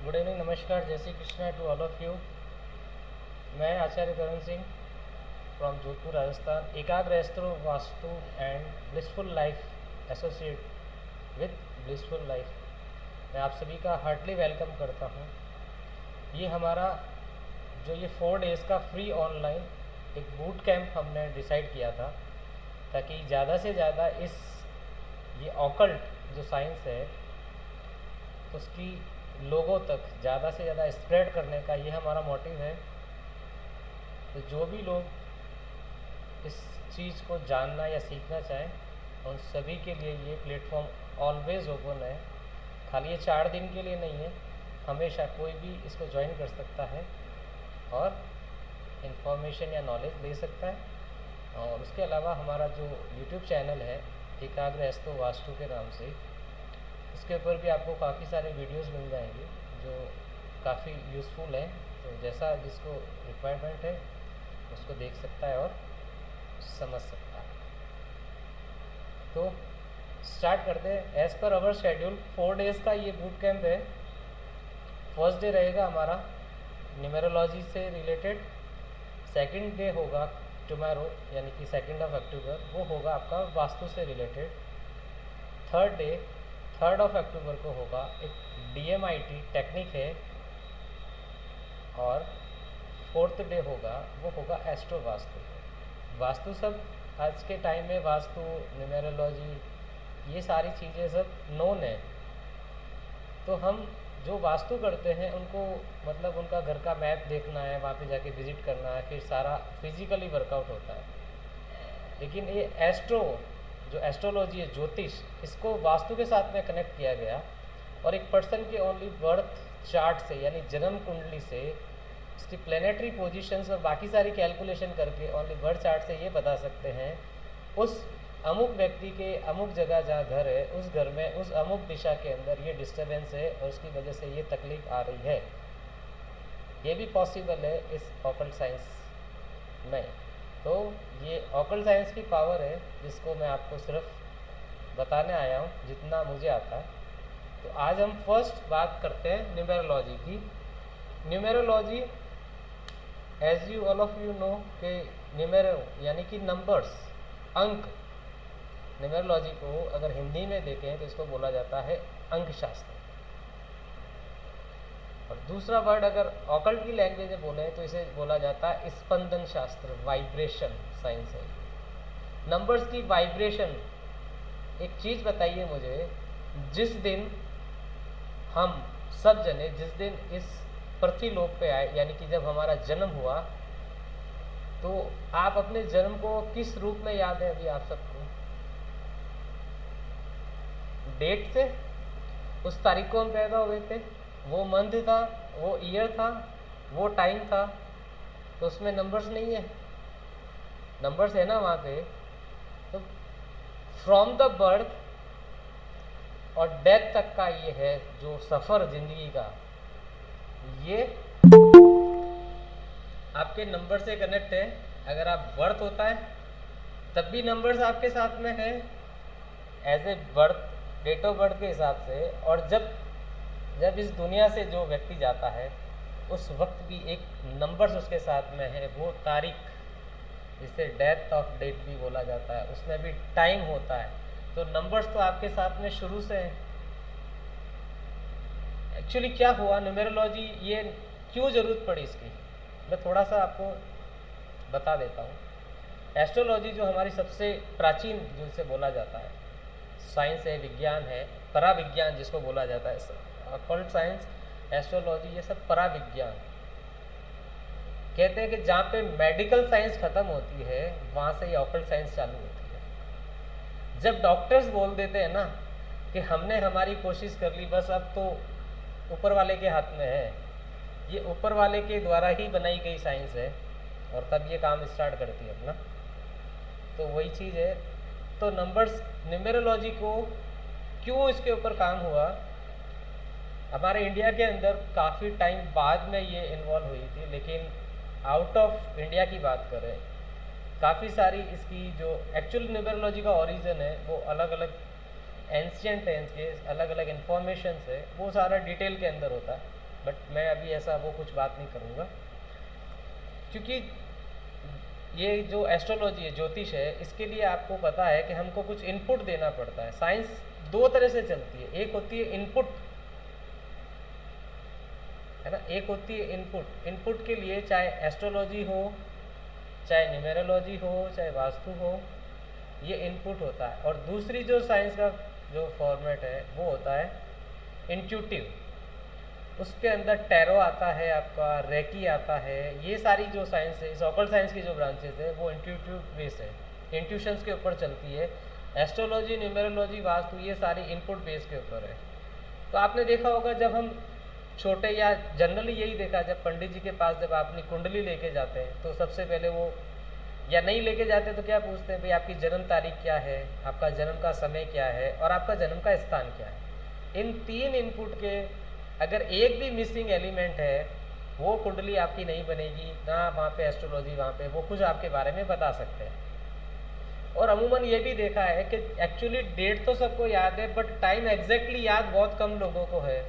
Good evening, नमस्कार, जय Shri Krishna to all of you. मैं Acharya Karan Singh from Jodhpur, Rajasthan, Ekagra astro vastu and blissful life associate with blissful life. मैं आप सभी का हार्टली वेलकम करता हूँ। ये हमारा जो ये 4 डेज़ का फ्री ऑनलाइन एक बूट कैंप हमने डिसाइड किया था, ताकि ज़्यादा से ज़्यादा इस ये ऑकल्ट जो साइंस है उसकी लोगों तक ज़्यादा से ज़्यादा स्प्रेड करने का ये हमारा मोटिव है। तो जो भी लोग इस चीज़ को जानना या सीखना चाहें उन सभी के लिए ये प्लेटफॉर्म ऑलवेज़ ओपन है। खाली ये 4 दिन के लिए नहीं है, हमेशा कोई भी इसको ज्वाइन कर सकता है और इन्फॉर्मेशन या नॉलेज ले सकता है। और उसके अलावा हमारा जो यूट्यूब चैनल है एकाग्र एस्ट्रो वास्तु के नाम से, इसके ऊपर भी आपको काफ़ी सारे वीडियोस मिल जाएंगे जो काफ़ी यूज़फुल हैं। तो जैसा जिसको रिक्वायरमेंट है उसको देख सकता है और समझ सकता है। तो स्टार्ट करते हैं। एज़ पर अवर शेड्यूल 4 डेज़ का ये बूट कैंप है। फर्स्ट डे रहेगा हमारा न्यूमेरोलॉजी से रिलेटेड। सेकंड डे होगा टुमारो यानी कि 2 अक्टूबर, वो होगा आपका वास्तु से रिलेटेड। थर्ड डे 3 अक्टूबर को होगा एक DMIT टेक्निक है। और फोर्थ डे होगा वो होगा एस्ट्रो वास्तु। वास्तु सब आज के टाइम में वास्तु, न्यूमेरोलॉजी, ये सारी चीज़ें सब नोन है। तो हम जो वास्तु करते हैं उनको मतलब उनका घर का मैप देखना है, वहाँ पे जाके विज़िट करना है, फिर सारा फिजिकली वर्कआउट होता है। लेकिन ये एस्ट्रो जो एस्ट्रोलॉजी है, ज्योतिष, इसको वास्तु के साथ में कनेक्ट किया गया और एक पर्सन के ओनली बर्थ चार्ट से यानी जन्म कुंडली से उसकी प्लेनेटरी पोजीशंस और बाकी सारी कैलकुलेशन करके ओनली बर्थ चार्ट से ये बता सकते हैं उस अमुक व्यक्ति के अमुक जगह जहाँ घर है उस घर में उस अमुक दिशा के अंदर ये डिस्टर्बेंस है और उसकी वजह से ये तकलीफ आ रही है। ये भी पॉसिबल है इस ऑकल्ट साइंस में। तो ये ऑकल्ट साइंस की पावर है जिसको मैं आपको सिर्फ बताने आया हूँ जितना मुझे आता है। तो आज हम फर्स्ट बात करते हैं न्यूमेरोलॉजी की। Numerology as you all of you know कि न्यूमेरो यानी कि नंबर्स, अंक। न्यूमेरोलॉजी को अगर हिंदी में देखें तो इसको बोला जाता है अंक शास्त्र। और दूसरा वर्ड अगर ऑकल्ट की लैंग्वेज में बोले तो इसे बोला जाता है स्पंदन शास्त्र, वाइब्रेशन साइंस है। नंबर्स की वाइब्रेशन। एक चीज़ बताइए मुझे, जिस दिन हम सब जने जिस दिन इस पृथ्वी लोक पे आए यानी कि जब हमारा जन्म हुआ, तो आप अपने जन्म को किस रूप में याद है अभी आप सबको? डेट से, उस तारीख को हम पैदा हुए थे, वो मंथ था, वो ईयर था, वो टाइम था। तो उसमें नंबर्स नहीं है? नंबर्स है ना वहाँ पे। तो फ्रॉम द बर्थ और डेथ तक का ये है जो सफ़र जिंदगी का, ये आपके नंबर से कनेक्ट है। अगर आप बर्थ होता है तब भी नंबर्स आपके साथ में है as a birth, date of birth के हिसाब से। और जब जब इस दुनिया से जो व्यक्ति जाता है उस वक्त भी एक नंबर्स उसके साथ में है, वो तारीख, जिसे डेथ ऑफ डेट भी बोला जाता है, उसमें भी टाइम होता है। तो नंबर्स तो आपके साथ में शुरू से हैं। एक्चुअली क्या हुआ, न्यूमेरोलॉजी ये क्यों ज़रूरत पड़ी इसकी, मैं थोड़ा सा आपको बता देता हूँ। एस्ट्रोलॉजी जो हमारी सबसे प्राचीन, जिसे बोला जाता है साइंस है, विज्ञान है, पराविज्ञान जिसको बोला जाता है, ऑकल्ट साइंस, एस्ट्रोलॉजी, ये सब पराविज्ञान कहते हैं कि जहाँ पे मेडिकल साइंस ख़त्म होती है वहाँ से ये ऑकल्ट साइंस चालू होती है। जब डॉक्टर्स बोल देते हैं ना कि हमने हमारी कोशिश कर ली, बस अब तो ऊपर वाले के हाथ में है, ये ऊपर वाले के द्वारा ही बनाई गई साइंस है, और तब ये काम स्टार्ट करती है अपना। तो वही चीज़ है। तो नंबर्स, न्यूमेरोलॉजी को क्यों इसके ऊपर काम हुआ, हमारे इंडिया के अंदर काफ़ी टाइम बाद में ये इन्वॉल्व हुई थी, लेकिन आउट ऑफ इंडिया की बात करें काफ़ी सारी इसकी जो एक्चुअल न्यूमेरोलॉजी का ओरिजिन है वो अलग अलग एंशियंट टाइम्स के अलग अलग इन्फॉर्मेशन है, वो सारा डिटेल के अंदर होता है। बट मैं अभी ऐसा वो कुछ बात नहीं करूँगा, क्योंकि ये जो एस्ट्रोलॉजी है, ज्योतिष है, इसके लिए आपको पता है कि हमको कुछ इनपुट देना पड़ता है। साइंस दो तरह से चलती है, एक होती है इनपुट, है ना, एक होती है इनपुट। इनपुट के लिए चाहे एस्ट्रोलॉजी हो, चाहे न्यूमेरोलॉजी हो, चाहे वास्तु हो, ये इनपुट होता है। और दूसरी जो साइंस का जो फॉर्मेट है वो होता है इंट्यूटिव। उसके अंदर टैरो आता है, आपका रेकी आता है। ये सारी जो साइंस है, इस ऑकल्ट साइंस की जो ब्रांचेस है वो इंट्यूटिव बेस है, इंट्यूशंस के ऊपर चलती है। एस्ट्रोलॉजी, न्यूमेरोलॉजी, वास्तु, ये सारी इनपुट बेस के ऊपर है। तो आपने देखा होगा जब हम छोटे, या जनरली यही देखा, जब पंडित जी के पास जब आप अपनी कुंडली लेके जाते हैं तो सबसे पहले वो, या नहीं लेके जाते तो क्या पूछते हैं, भाई आपकी जन्म तारीख क्या है, आपका जन्म का समय क्या है, और आपका जन्म का स्थान क्या है। इन तीन इनपुट के अगर एक भी मिसिंग एलिमेंट है, वो कुंडली आपकी नहीं बनेगी ना। वहाँ पे एस्ट्रोलॉजी, वहाँ पे वो कुछ आपके बारे में बता सकते हैं। और अमूमन ये भी देखा है कि एक्चुअली डेट तो सबको याद है, बट टाइम एग्जैक्टली याद बहुत कम लोगों को है।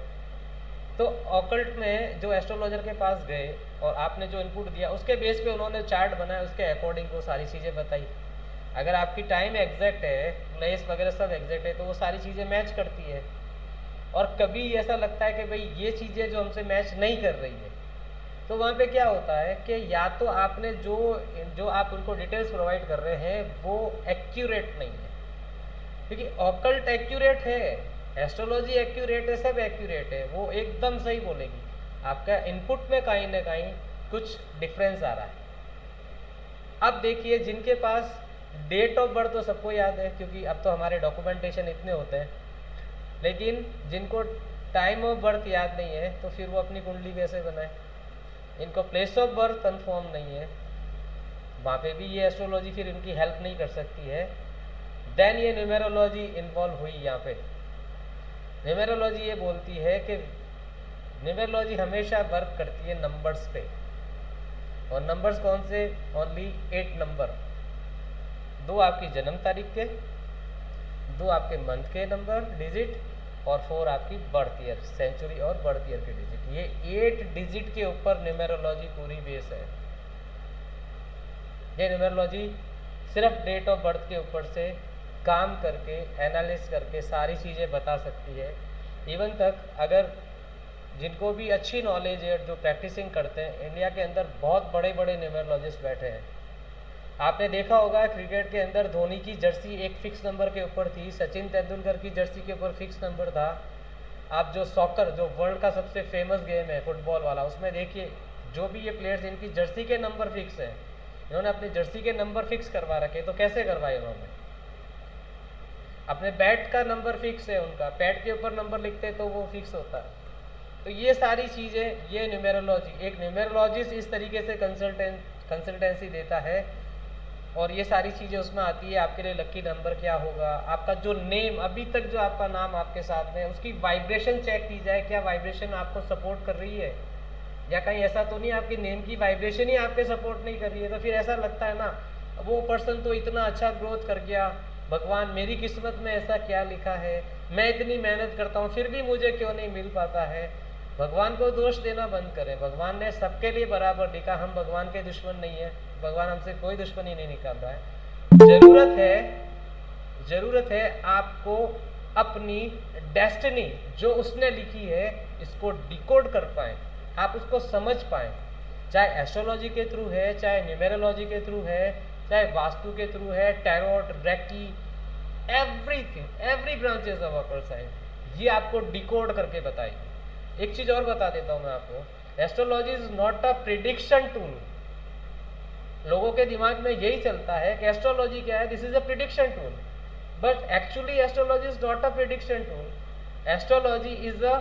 तो ऑकल्ट में जो एस्ट्रोलॉजर के पास गए और आपने जो इनपुट दिया उसके बेस पे उन्होंने चार्ट बनाया, उसके अकॉर्डिंग वो सारी चीज़ें बताई। अगर आपकी टाइम एग्जैक्ट है, प्लेस वगैरह सब एग्जैक्ट है, तो वो सारी चीज़ें मैच करती है। और कभी ऐसा लगता है कि भाई ये चीज़ें जो हमसे मैच नहीं कर रही है, तो वहाँ पे क्या होता है कि या तो आपने जो जो आप उनको डिटेल्स प्रोवाइड कर रहे हैं वो एक्यूरेट नहीं है। क्योंकि ऑकल्ट एक्यूरेट है, एस्ट्रोलॉजी एक्यूरेट है, सब एक्यूरेट है, वो एकदम सही बोलेगी। आपका इनपुट में कहीं ना कहीं कुछ डिफरेंस आ रहा है। अब देखिए, जिनके पास डेट ऑफ बर्थ तो सबको याद है, क्योंकि अब तो हमारे डॉक्यूमेंटेशन इतने होते हैं, लेकिन जिनको टाइम ऑफ बर्थ याद नहीं है तो फिर वो अपनी कुंडली कैसे बनाए। इनको प्लेस ऑफ बर्थ कंफर्म नहीं है, वहाँ पे भी ये एस्ट्रोलॉजी फिर इनकी हेल्प नहीं कर सकती है। देन ये न्यूमेरोलॉजी इन्वॉल्व हुई यहाँ पे। न्यूमेरोलॉजी ये बोलती है कि न्यूमेरोलॉजी हमेशा वर्क करती है नंबर्स पे, और नंबर्स कौन से, ओनली 8 नंबर। 2 आपकी जन्म तारीख के, 2 आपके मंथ के नंबर डिजिट, और 4 आपकी बर्थ ईयर, सेंचुरी और बर्थ ईयर के डिजिट। ये 8 डिजिट के ऊपर न्यूमेरोलॉजी पूरी बेस है। ये न्यूमेरोलॉजी सिर्फ डेट ऑफ बर्थ के ऊपर से काम करके, एनालिस करके सारी चीज़ें बता सकती है। इवन तक अगर जिनको भी अच्छी नॉलेज है, जो प्रैक्टिसिंग करते हैं, इंडिया के अंदर बहुत बड़े बड़े न्यूमेरोलॉजिस्ट बैठे हैं। आपने देखा होगा क्रिकेट के अंदर धोनी की जर्सी एक फिक्स नंबर के ऊपर थी, सचिन तेंदुलकर की जर्सी के ऊपर फिक्स नंबर था। आप जो सॉकर, जो वर्ल्ड का सबसे फेमस गेम है फुटबॉल वाला, उसमें देखिए जो भी ये प्लेयर्स, इनकी जर्सी के नंबर फिक्स है। इन्होंने अपनी जर्सी के नंबर फिक्स करवा रखे। तो कैसे करवाए इन्होंने? अपने बैट का नंबर फिक्स है उनका, बैट के ऊपर नंबर लिखते तो वो फिक्स होता है। तो ये सारी चीज़ें, ये न्यूमेरोलॉजी, एक न्यूमेरोलॉजिस्ट इस तरीके से कंसल्टेंसी देता है, और ये सारी चीज़ें उसमें आती है। आपके लिए लकी नंबर क्या होगा, आपका जो नेम, अभी तक जो आपका नाम आपके साथ में, उसकी वाइब्रेशन चेक की जाए, क्या वाइब्रेशन आपको सपोर्ट कर रही है, या कहीं ऐसा तो नहीं आपकी नेम की वाइब्रेशन ही आपके सपोर्ट नहीं कर रही है। तो फिर ऐसा लगता है ना, वो पर्सन तो इतना अच्छा ग्रोथ कर गया, भगवान मेरी किस्मत में ऐसा क्या लिखा है, मैं इतनी मेहनत करता हूँ फिर भी मुझे क्यों नहीं मिल पाता है। भगवान को दोष देना बंद करें। भगवान ने सबके लिए बराबर लिखा, हम भगवान के दुश्मन नहीं है, भगवान हमसे कोई दुश्मनी नहीं निकाल रहा है। जरूरत है आपको अपनी डेस्टिनी जो उसने लिखी है, इसको डिकोड कर पाए, आप उसको समझ पाए। चाहे एस्ट्रोलॉजी के थ्रू है, चाहे न्यूमेरोलॉजी के थ्रू है, चाहे वास्तु के थ्रू है, tarot, reiki, everything, every branches of occult science ये आपको डिकोड करके बताएगी। एक चीज और बता देता हूं मैं आपको, astrology is not a prediction tool. लोगों के दिमाग में यही चलता है कि एस्ट्रोलॉजी क्या है, this is a prediction tool, but actually astrology is not a prediction tool. Astrology is a,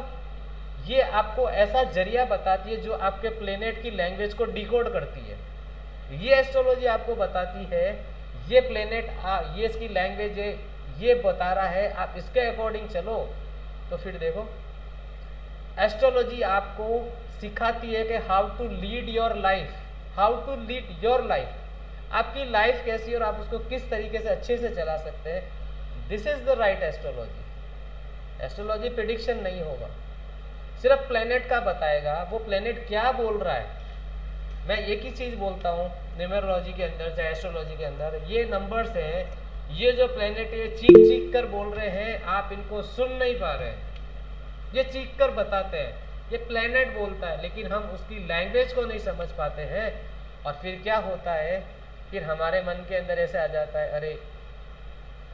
ये आपको ऐसा जरिया बताती है जो आपके प्लेनेट की लैंग्वेज को डिकोड करती है। ये एस्ट्रोलॉजी आपको बताती है ये प्लेनेट, ये इसकी लैंग्वेज है, ये बता रहा है, आप इसके अकॉर्डिंग चलो। तो फिर देखो, एस्ट्रोलॉजी आपको सिखाती है कि how to lead your life, how to lead your life, आपकी लाइफ कैसी है और आप उसको किस तरीके से अच्छे से चला सकते हैं। This is the right astrology. Astrology prediction नहीं होगा। सिर्फ प्लेनेट का बताएगा, वो प्लेनेट क्या बोल रहा है। मैं एक ही चीज़ बोलता हूँ न्यूमेरोलॉजी के अंदर चाहे एस्ट्रोलॉजी के अंदर, ये नंबर्स हैं, ये जो प्लेनेट ये चीख चीख कर बोल रहे हैं, आप इनको सुन नहीं पा रहे हैं, ये चीख कर बताते हैं, ये प्लेनेट बोलता है, लेकिन हम उसकी लैंग्वेज को नहीं समझ पाते हैं। और फिर क्या होता है, फिर हमारे मन के अंदर ऐसे आ जाता है, अरे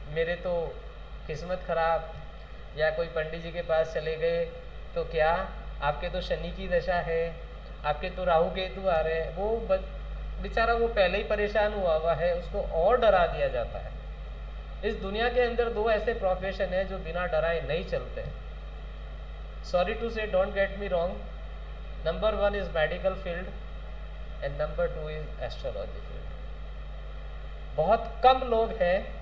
मेरे तो किस्मत खराब, या कोई पंडित जी के पास चले गए तो क्या, आपके तो शनि की दशा है, आपके तो राहु केतु आ रहे हैं। वो बेचारा वो पहले ही परेशान हुआ है, उसको और डरा दिया जाता है। इस दुनिया के अंदर दो ऐसे प्रोफेशन है जो बिना डराए नहीं चलते। सॉरी टू से, don't get me wrong, number 1 is medical field and number 2 is astrology field. बहुत कम लोग हैं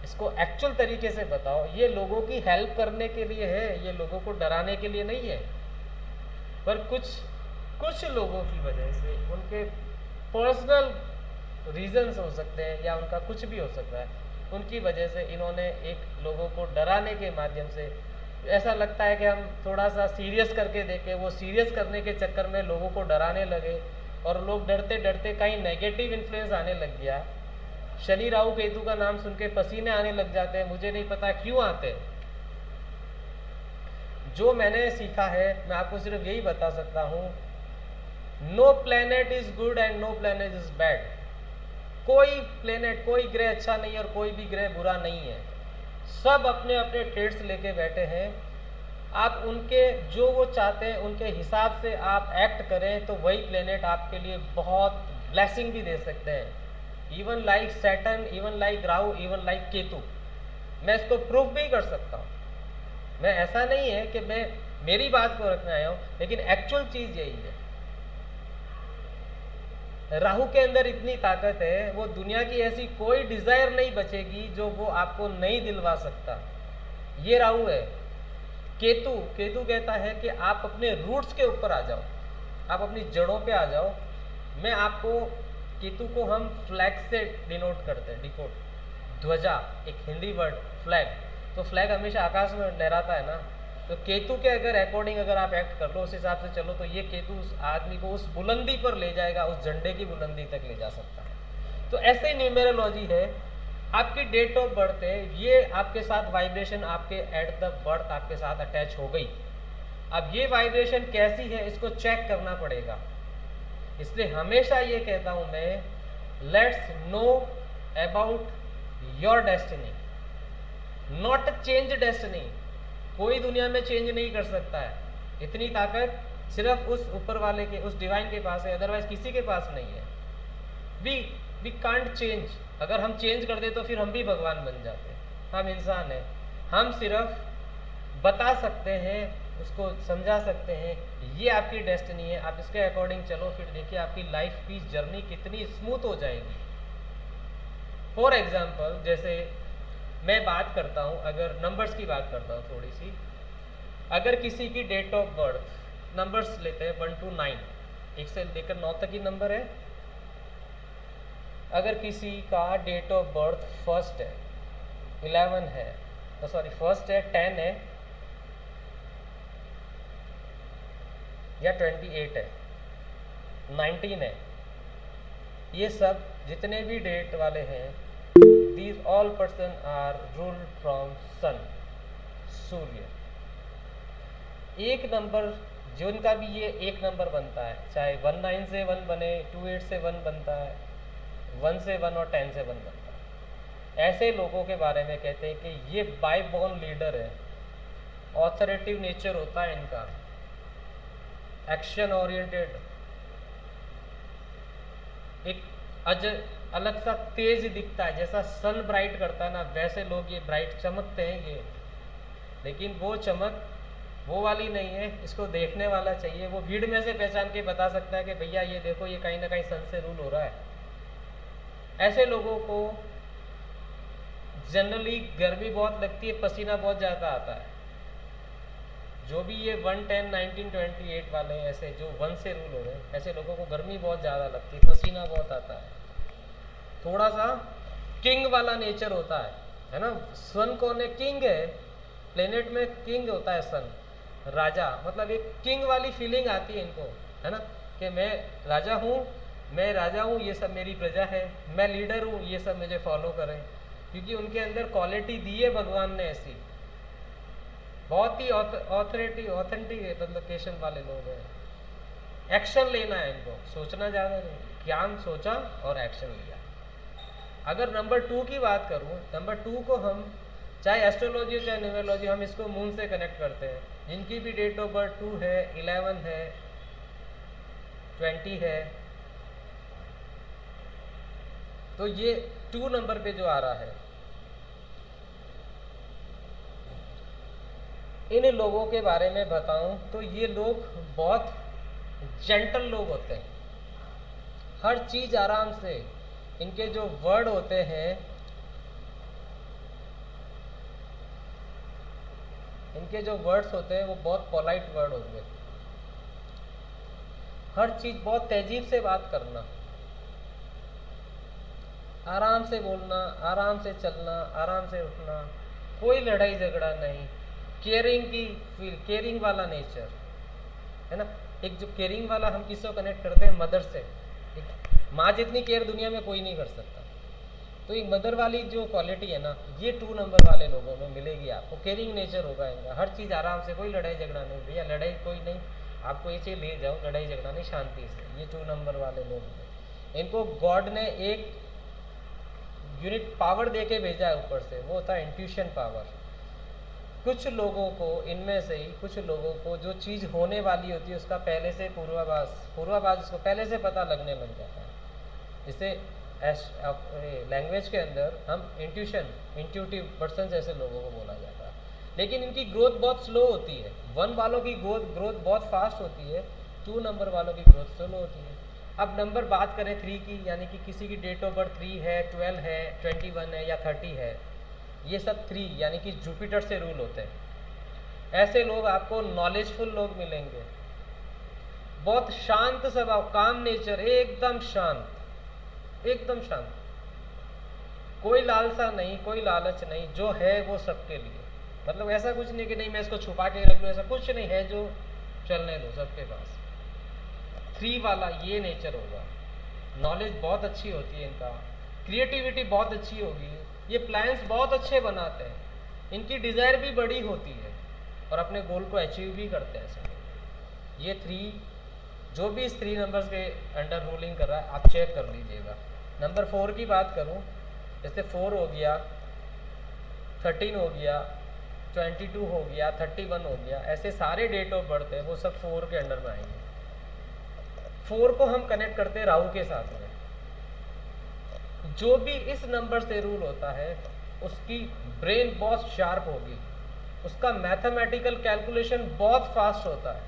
इसको एक्चुअल तरीके से बताओ, ये लोगों की हेल्प करने के लिए है, ये लोगों को डराने के लिए नहीं है। पर कुछ लोगों की वजह से, उनके पर्सनल रीजंस हो सकते हैं या उनका कुछ भी हो सकता है, उनकी वजह से इन्होंने एक लोगों को डराने के माध्यम से, ऐसा लगता है कि हम थोड़ा सा सीरियस करके देखें, वो सीरियस करने के चक्कर में लोगों को डराने लगे और लोग डरते डरते कहीं नेगेटिव इन्फ्लुएंस आने लग गया। शनि राहु केतु का नाम सुन के पसीने आने लग जाते हैं, मुझे नहीं पता क्यों आते हैं। जो मैंने सीखा है मैं आपको सिर्फ यही बता सकता हूँ, no planet is good and no planet is bad. कोई प्लेनेट, कोई ग्रह अच्छा नहीं और कोई भी ग्रह बुरा नहीं है। सब अपने अपने ट्रेड्स लेके बैठे हैं। आप उनके जो वो चाहते हैं उनके हिसाब से आप एक्ट करें तो वही प्लेनेट आपके लिए बहुत ब्लेसिंग भी दे सकते हैं। Even like Saturn, even like Rahu, even like Ketu. मैं इसको प्रूफ भी कर सकता हूँ। मैं ऐसा नहीं है कि मैं मेरी बात को रखने आया हूँ, लेकिन एक्चुअल चीज़ यही है। राहु के अंदर इतनी ताकत है, वो दुनिया की ऐसी कोई डिजायर नहीं बचेगी जो वो आपको नहीं दिलवा सकता। ये राहु है। केतु कहता है कि आप अपने रूट्स के ऊपर आ जाओ, आप अपनी जड़ों पे आ जाओ। मैं आपको, केतु को हम फ्लैग से डिनोट करते हैं, डिकोड, ध्वजा, एक हिंदी वर्ड फ्लैग। तो फ्लैग हमेशा आकाश में लहराता है ना, तो केतु के अगर अकॉर्डिंग अगर आप एक्ट कर लो, उस हिसाब से चलो, तो ये केतु उस आदमी को उस बुलंदी पर ले जाएगा, उस झंडे की बुलंदी तक ले जा सकता है। तो ऐसे ही न्यूमेरोलॉजी है, आपकी डेट ऑफ बर्थ है, ये आपके साथ वाइब्रेशन आपके एट द बर्थ आपके साथ अटैच हो गई। अब ये वाइब्रेशन कैसी है इसको चेक करना पड़ेगा। इसलिए हमेशा ये कहता हूं मैं, let's know about your destiny, not change destiny. कोई दुनिया में चेंज नहीं कर सकता है। इतनी ताकत सिर्फ उस ऊपर वाले के, उस डिवाइन के पास है, अदरवाइज किसी के पास नहीं है। We can't change. अगर हम चेंज कर दे तो फिर हम भी भगवान बन जाते हैं। हम इंसान हैं, हम सिर्फ बता सकते हैं, उसको समझा सकते हैं, ये आपकी डेस्टिनी है, आप इसके अकॉर्डिंग चलो, फिर देखिए आपकी लाइफ की जर्नी कितनी स्मूथ हो जाएगी। फॉर एग्जाम्पल, जैसे मैं बात करता हूँ, अगर नंबर्स की बात करता हूँ थोड़ी सी, अगर किसी की डेट ऑफ बर्थ, नंबर्स लेते हैं 1 to 9, 1 से लेकर 9 तक की नंबर है। अगर किसी का डेट ऑफ बर्थ फर्स्ट है, 11 है, सॉरी फर्स्ट है, 10 है या 28 है, 19 है, ये सब जितने भी डेट वाले हैं, these all person are ruled from sun, सूर्य। एक नंबर जिनका भी ये एक नंबर बनता है, चाहे 19 से 1 बने, 28 से 1 बनता है, 1 से 1 और 10 से 1 बनता है, ऐसे लोगों के बारे में कहते हैं कि ये बाय बोर्न लीडर है। ऑथोरेटिव नेचर होता है इनका, एक्शन ओरिएंटेड, एक अलग सा तेज दिखता है, जैसा सन ब्राइट करता है ना, वैसे लोग ये ब्राइट चमकते हैं ये। लेकिन वो चमक वो वाली नहीं है, इसको देखने वाला चाहिए। वो भीड़ में से पहचान के बता सकता है कि भैया ये देखो, ये कहीं ना कहीं सन से रूल हो रहा है। ऐसे लोगों को जनरली गर्मी बहुत लगती है, पसीना बहुत ज़्यादा आता है। जो भी ये 1, 10, 19, 28 वाले ऐसे जो 1 से रूल हो रहे हैं, ऐसे लोगों को गर्मी बहुत ज़्यादा लगती है, पसीना बहुत आता है, थोड़ा सा किंग वाला नेचर होता है ना। सन कौन है? किंग है, प्लेनेट में किंग होता है सन। राजा, मतलब एक किंग वाली फीलिंग आती है इनको, है ना, कि मैं राजा हूँ, ये सब मेरी प्रजा है, मैं लीडर हूँ, ये सब मुझे फॉलो करें, क्योंकि उनके अंदर क्वालिटी दी है भगवान ने ऐसी। बहुत ही ऑथेंटिकेशन वाले लोग हैं। एक्शन लेना है इनको, सोचना ज़्यादा नहीं, ज्ञान सोचा और एक्शन लिया। अगर नंबर 2 की बात करूं, नंबर 2 को हम चाहे एस्ट्रोलॉजी चाहे न्यूमरोलॉजी, हम इसको मून से कनेक्ट करते हैं। जिनकी भी डेट ऑफ बर्थ 2 है, 11 है, 20 है, तो ये 2 नंबर पे जो आ रहा है, इन लोगों के बारे में बताऊं तो ये लोग बहुत जेंटल लोग होते हैं, हर चीज आराम से, इनके जो वर्ड होते हैं, इनके जो वर्ड्स होते हैं वो बहुत पोलाइट वर्ड होते हैं। हर चीज बहुत तहजीब से बात करना, आराम से बोलना, आराम से चलना, आराम से उठना, कोई लड़ाई झगड़ा नहीं, केयरिंग वाला नेचर, है ना। एक जो केयरिंग वाला, हम किससे कनेक्ट करते हैं? मदर से। एक माँ जितनी केयर दुनिया में कोई नहीं कर सकता, तो एक मदर वाली जो क्वालिटी है ना, ये 2 नंबर वाले लोगों में मिलेगी आपको। केयरिंग नेचर होगा इनका, हर चीज़ आराम से, कोई लड़ाई झगड़ा नहीं, भैया लड़ाई कोई नहीं, आपको ये चीज़ ले जाओ, लड़ाई झगड़ा नहीं, शांति से। ये 2 नंबर वाले लोग हैं। इनको गॉड ने एक यूनिट पावर दे के भेजा है ऊपर से, वो होता है इंट्यूशन पावर। कुछ लोगों को, इनमें से ही कुछ लोगों को जो चीज़ होने वाली होती है उसका पहले से पूर्वाभास उसको पहले से पता लगने लग जाता है। इसे लैंग्वेज के अंदर हम इंट्यूटिव पर्सन जैसे लोगों को बोला जाता है। लेकिन इनकी ग्रोथ बहुत स्लो होती है। 1 वालों की ग्रोथ बहुत फास्ट होती है, 2 नंबर वालों की ग्रोथ स्लो होती है। अब नंबर बात करें 3 की, यानी कि किसी की डेट ऑफ बर्थ 3 है, 12 है, 21 है या 30 है, ये सब 3 यानी कि जुपिटर से रूल होते हैं। ऐसे लोग आपको नॉलेजफुल लोग मिलेंगे, बहुत शांत स्वभाव, काम नेचर, एकदम शांत, एकदम शांत, कोई लालसा नहीं, कोई लालच नहीं, जो है वो सबके लिए। मतलब ऐसा कुछ नहीं कि नहीं मैं इसको छुपा के रख लूँ, ऐसा कुछ नहीं है, जो चलने दो सबके पास। 3 वाला ये नेचर होगा। नॉलेज बहुत अच्छी होती है इनका, क्रिएटिविटी बहुत अच्छी होगी, ये प्लान्स बहुत अच्छे बनाते हैं, इनकी डिज़ायर भी बड़ी होती है और अपने गोल को अचीव भी करते हैं सब। ये 3, जो भी इस 3 नंबर्स के अंडर रूलिंग कर रहा है, आप चेक कर लीजिएगा। नंबर 4 की बात करूं, जैसे 4 हो गया, 13 हो गया, 22 हो गया, 31 हो गया, ऐसे सारे डेट ऑफ बर्थ है वो सब 4 के अंडर में आएंगे। 4 को हम कनेक्ट करते हैं राहु के साथ में। जो भी इस नंबर से रूल होता है उसकी ब्रेन बहुत शार्प होगी, उसका मैथमेटिकल कैलकुलेशन बहुत फास्ट होता है,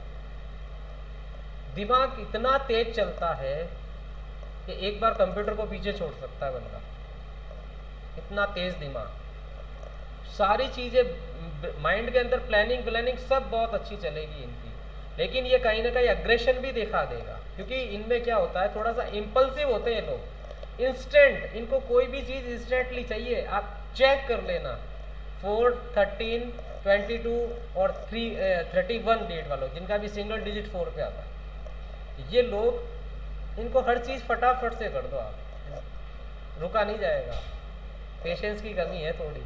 दिमाग इतना तेज चलता है कि एक बार कंप्यूटर को पीछे छोड़ सकता है बंदा, इतना तेज दिमाग। सारी चीजें माइंड के अंदर, प्लानिंग सब बहुत अच्छी चलेगी इनकी। लेकिन ये कहीं ना कहीं अग्रेशन भी दिखा देगा, क्योंकि इनमें क्या होता है, थोड़ा सा इम्पल्सिव होते हैं लोग, इंस्टेंट, इनको कोई भी चीज इंस्टेंटली चाहिए। आप चेक कर लेना 4, 13, 22 और 31 डेट वालों, जिनका भी सिंगल डिजिट 4 पे आता है, ये लोग, इनको हर चीज फटाफट से कर दो आप, रुका नहीं जाएगा। पेशेंस की कमी है थोड़ी।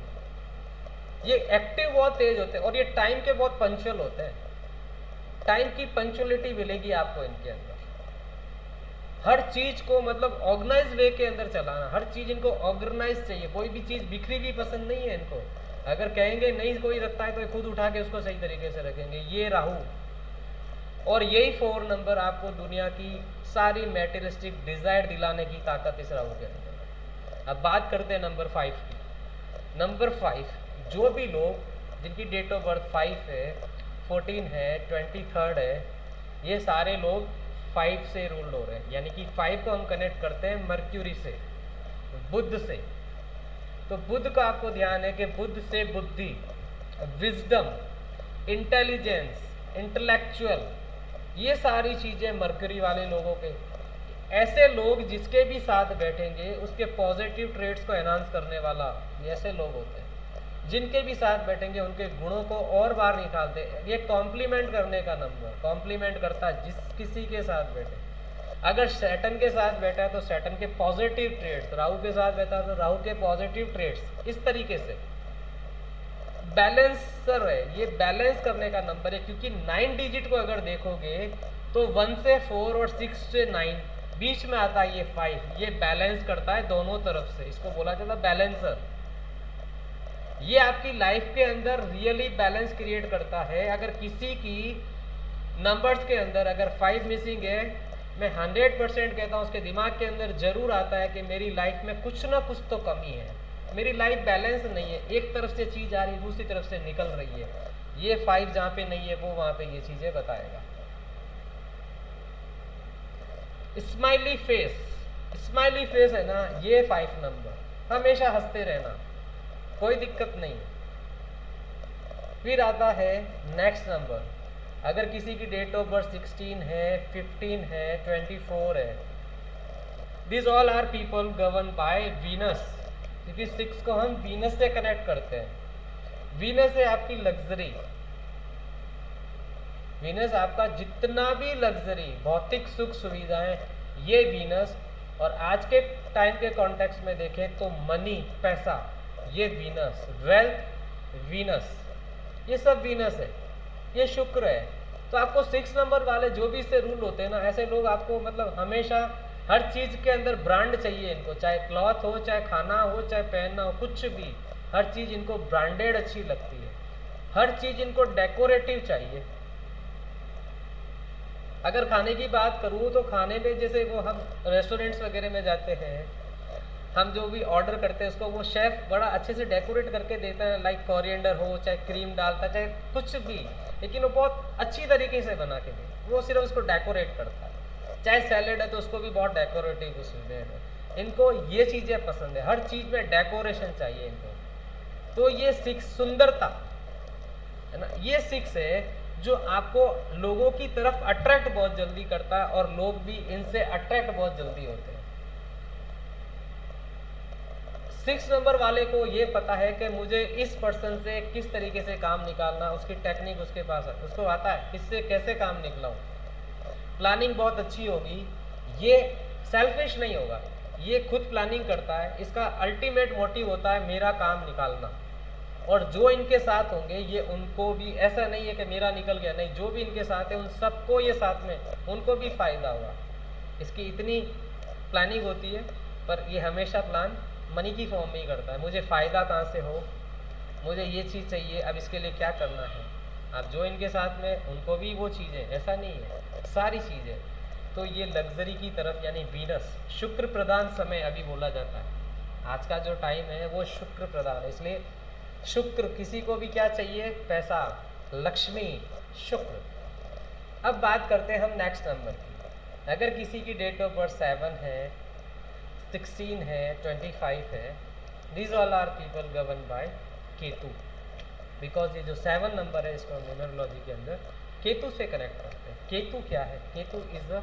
ये एक्टिव बहुत तेज होते हैं और ये टाइम के बहुत पंक्चुअल होते हैं। टाइम की पंक्चुअलिटी मिलेगी आपको इनके अंदर। हर चीज को मतलब ऑर्गेनाइज वे के अंदर चलाना, हर चीज इनको ऑर्गेनाइज चाहिए, कोई भी चीज बिखरी भी पसंद नहीं है इनको। अगर कहेंगे नहीं कोई रखता है तो खुद उठा के उसको सही तरीके से रखेंगे। ये राहु और यही 4 नंबर आपको दुनिया की सारी मैटेरियलिस्टिक डिजायर दिलाने की ताकत इस राहु के अंदर है। अब बात करते हैं नंबर 5 की। नंबर 5, जो भी लोग जिनकी डेट ऑफ बर्थ 5 है, 14 है, 23 है, ये सारे लोग 5 से रूल्ड हो रहे हैं। यानी कि 5 को हम कनेक्ट करते हैं मर्क्यूरी से, बुध से। तो बुध का आपको ध्यान है कि बुध से बुद्धि, विजडम, इंटेलिजेंस, इंटेलेक्चुअल, ये सारी चीजें मर्क्यूरी वाले लोगों के। ऐसे लोग जिसके भी साथ बैठेंगे उसके पॉजिटिव ट्रेड्स को एनहांस करने वाला, ये ऐसे लोग होते हैं। जिनके भी साथ बैठेंगे उनके गुणों को और बार निकालते हैं। ये कॉम्प्लीमेंट करने का नंबर, कॉम्प्लीमेंट करता है जिस किसी के साथ बैठे। अगर सैटर्न के साथ बैठा है तो सैटर्न के पॉजिटिव ट्रेड्स, राहु के साथ बैठा है तो राहु के पॉजिटिव ट्रेड्स, इस तरीके से बैलेंसर है। ये बैलेंस करने का नंबर है, क्योंकि 9 डिजिट को अगर देखोगे तो 1 से 4 और 6 से 9 बीच में आता है ये 5, ये बैलेंस करता है दोनों तरफ से, इसको बोला जाता है बैलेंसर। ये आपकी लाइफ के अंदर रियली बैलेंस क्रिएट करता है। अगर किसी की नंबर्स के अंदर अगर 5 मिसिंग है, मैं 100% कहता हूँ उसके दिमाग के अंदर जरूर आता है कि मेरी लाइफ में कुछ ना कुछ तो कमी है, मेरी लाइफ बैलेंस नहीं है, एक तरफ से चीज आ रही है दूसरी तरफ से निकल रही है। ये 5 जहाँ पे नहीं है वो वहाँ पे ये चीजें बताएगा। स्माइली फेस, स्माइली फेस है ना, ये 5 नंबर, हमेशा हंसते रहना, कोई दिक्कत नहीं। फिर आता है नेक्स्ट नंबर, अगर किसी की डेट ऑफ बर्थ 16 है, 15 है, 24 है, this all are people govern by Venus, क्योंकि 6 को हम वीनस से कनेक्ट करते हैं। वीनस है आपकी लग्जरी, वीनस आपका जितना भी लग्जरी भौतिक सुख सुविधाएं, ये वीनस, और आज के टाइम के कॉन्टेक्स्ट में देखें तो मनी, पैसा, ये वीनस, वेल्थ वीनस, ये सब वीनस है, ये शुक्र है। तो आपको 6 नंबर वाले जो भी इससे रूल होते हैं ना, ऐसे लोग आपको मतलब हमेशा हर चीज के अंदर ब्रांड चाहिए इनको, चाहे क्लॉथ हो, चाहे खाना हो, चाहे पहनना हो, कुछ भी, हर चीज इनको ब्रांडेड अच्छी लगती है, हर चीज इनको डेकोरेटिव चाहिए। अगर खाने की बात करूँ तो खाने में जैसे वो हम रेस्टोरेंट्स वगैरह में जाते हैं, हम जो भी ऑर्डर करते हैं उसको वो शेफ बड़ा अच्छे से डेकोरेट करके देता है, लाइक कोरिएंडर हो, चाहे क्रीम डालता है, चाहे कुछ भी, लेकिन वो बहुत अच्छी तरीके से बना के दे, वो सिर्फ उसको डेकोरेट करता है। चाहे सैलेड है तो उसको भी बहुत डेकोरेटिव उसमें है। इनको ये चीज़ें पसंद है, हर चीज़ में डेकोरेशन चाहिए इनको। तो ये 6 सुंदरता है ना, ये 6 है जो आपको लोगों की तरफ अट्रैक्ट बहुत जल्दी करता है, और लोग भी इनसे अट्रैक्ट बहुत जल्दी होते हैं। 6 नंबर वाले को ये पता है कि मुझे इस पर्सन से किस तरीके से काम निकालना, उसकी टेक्निक उसके पास है, उसको आता है इससे कैसे काम निकलाऊं। प्लानिंग बहुत अच्छी होगी, ये सेल्फिश नहीं होगा, ये खुद प्लानिंग करता है, इसका अल्टीमेट मोटिव होता है मेरा काम निकालना। और जो इनके साथ होंगे ये उनको भी, ऐसा नहीं है कि मेरा निकल गया, नहीं, जो भी इनके साथ है उन सबको ये साथ में उनको भी फायदा हुआ। इसकी इतनी प्लानिंग होती है, पर ये हमेशा प्लान मनी की फॉर्म में ही करता है, मुझे फ़ायदा कहाँ से हो, मुझे ये चीज़ चाहिए, अब इसके लिए क्या करना है। अब जो इनके साथ में उनको भी वो चीज़ें, ऐसा नहीं है, सारी चीज़ें। तो ये लग्जरी की तरफ, यानी वीनस, शुक्र प्रधान समय अभी बोला जाता है। आज का जो टाइम है वो शुक्र प्रधान है, इसलिए शुक्र, किसी को भी क्या चाहिए, पैसा, लक्ष्मी, शुक्र। अब बात करते हैं हम नेक्स्ट नंबर की। अगर किसी की डेट ऑफ बर्थ 7 है, 16 है, 25 है, these all are people govern by Ketu, because ये जो 7 नंबर है इसको न्यूमरोलॉजी के अंदर केतु से कनेक्ट करते हैं। केतु क्या है, केतु इज अ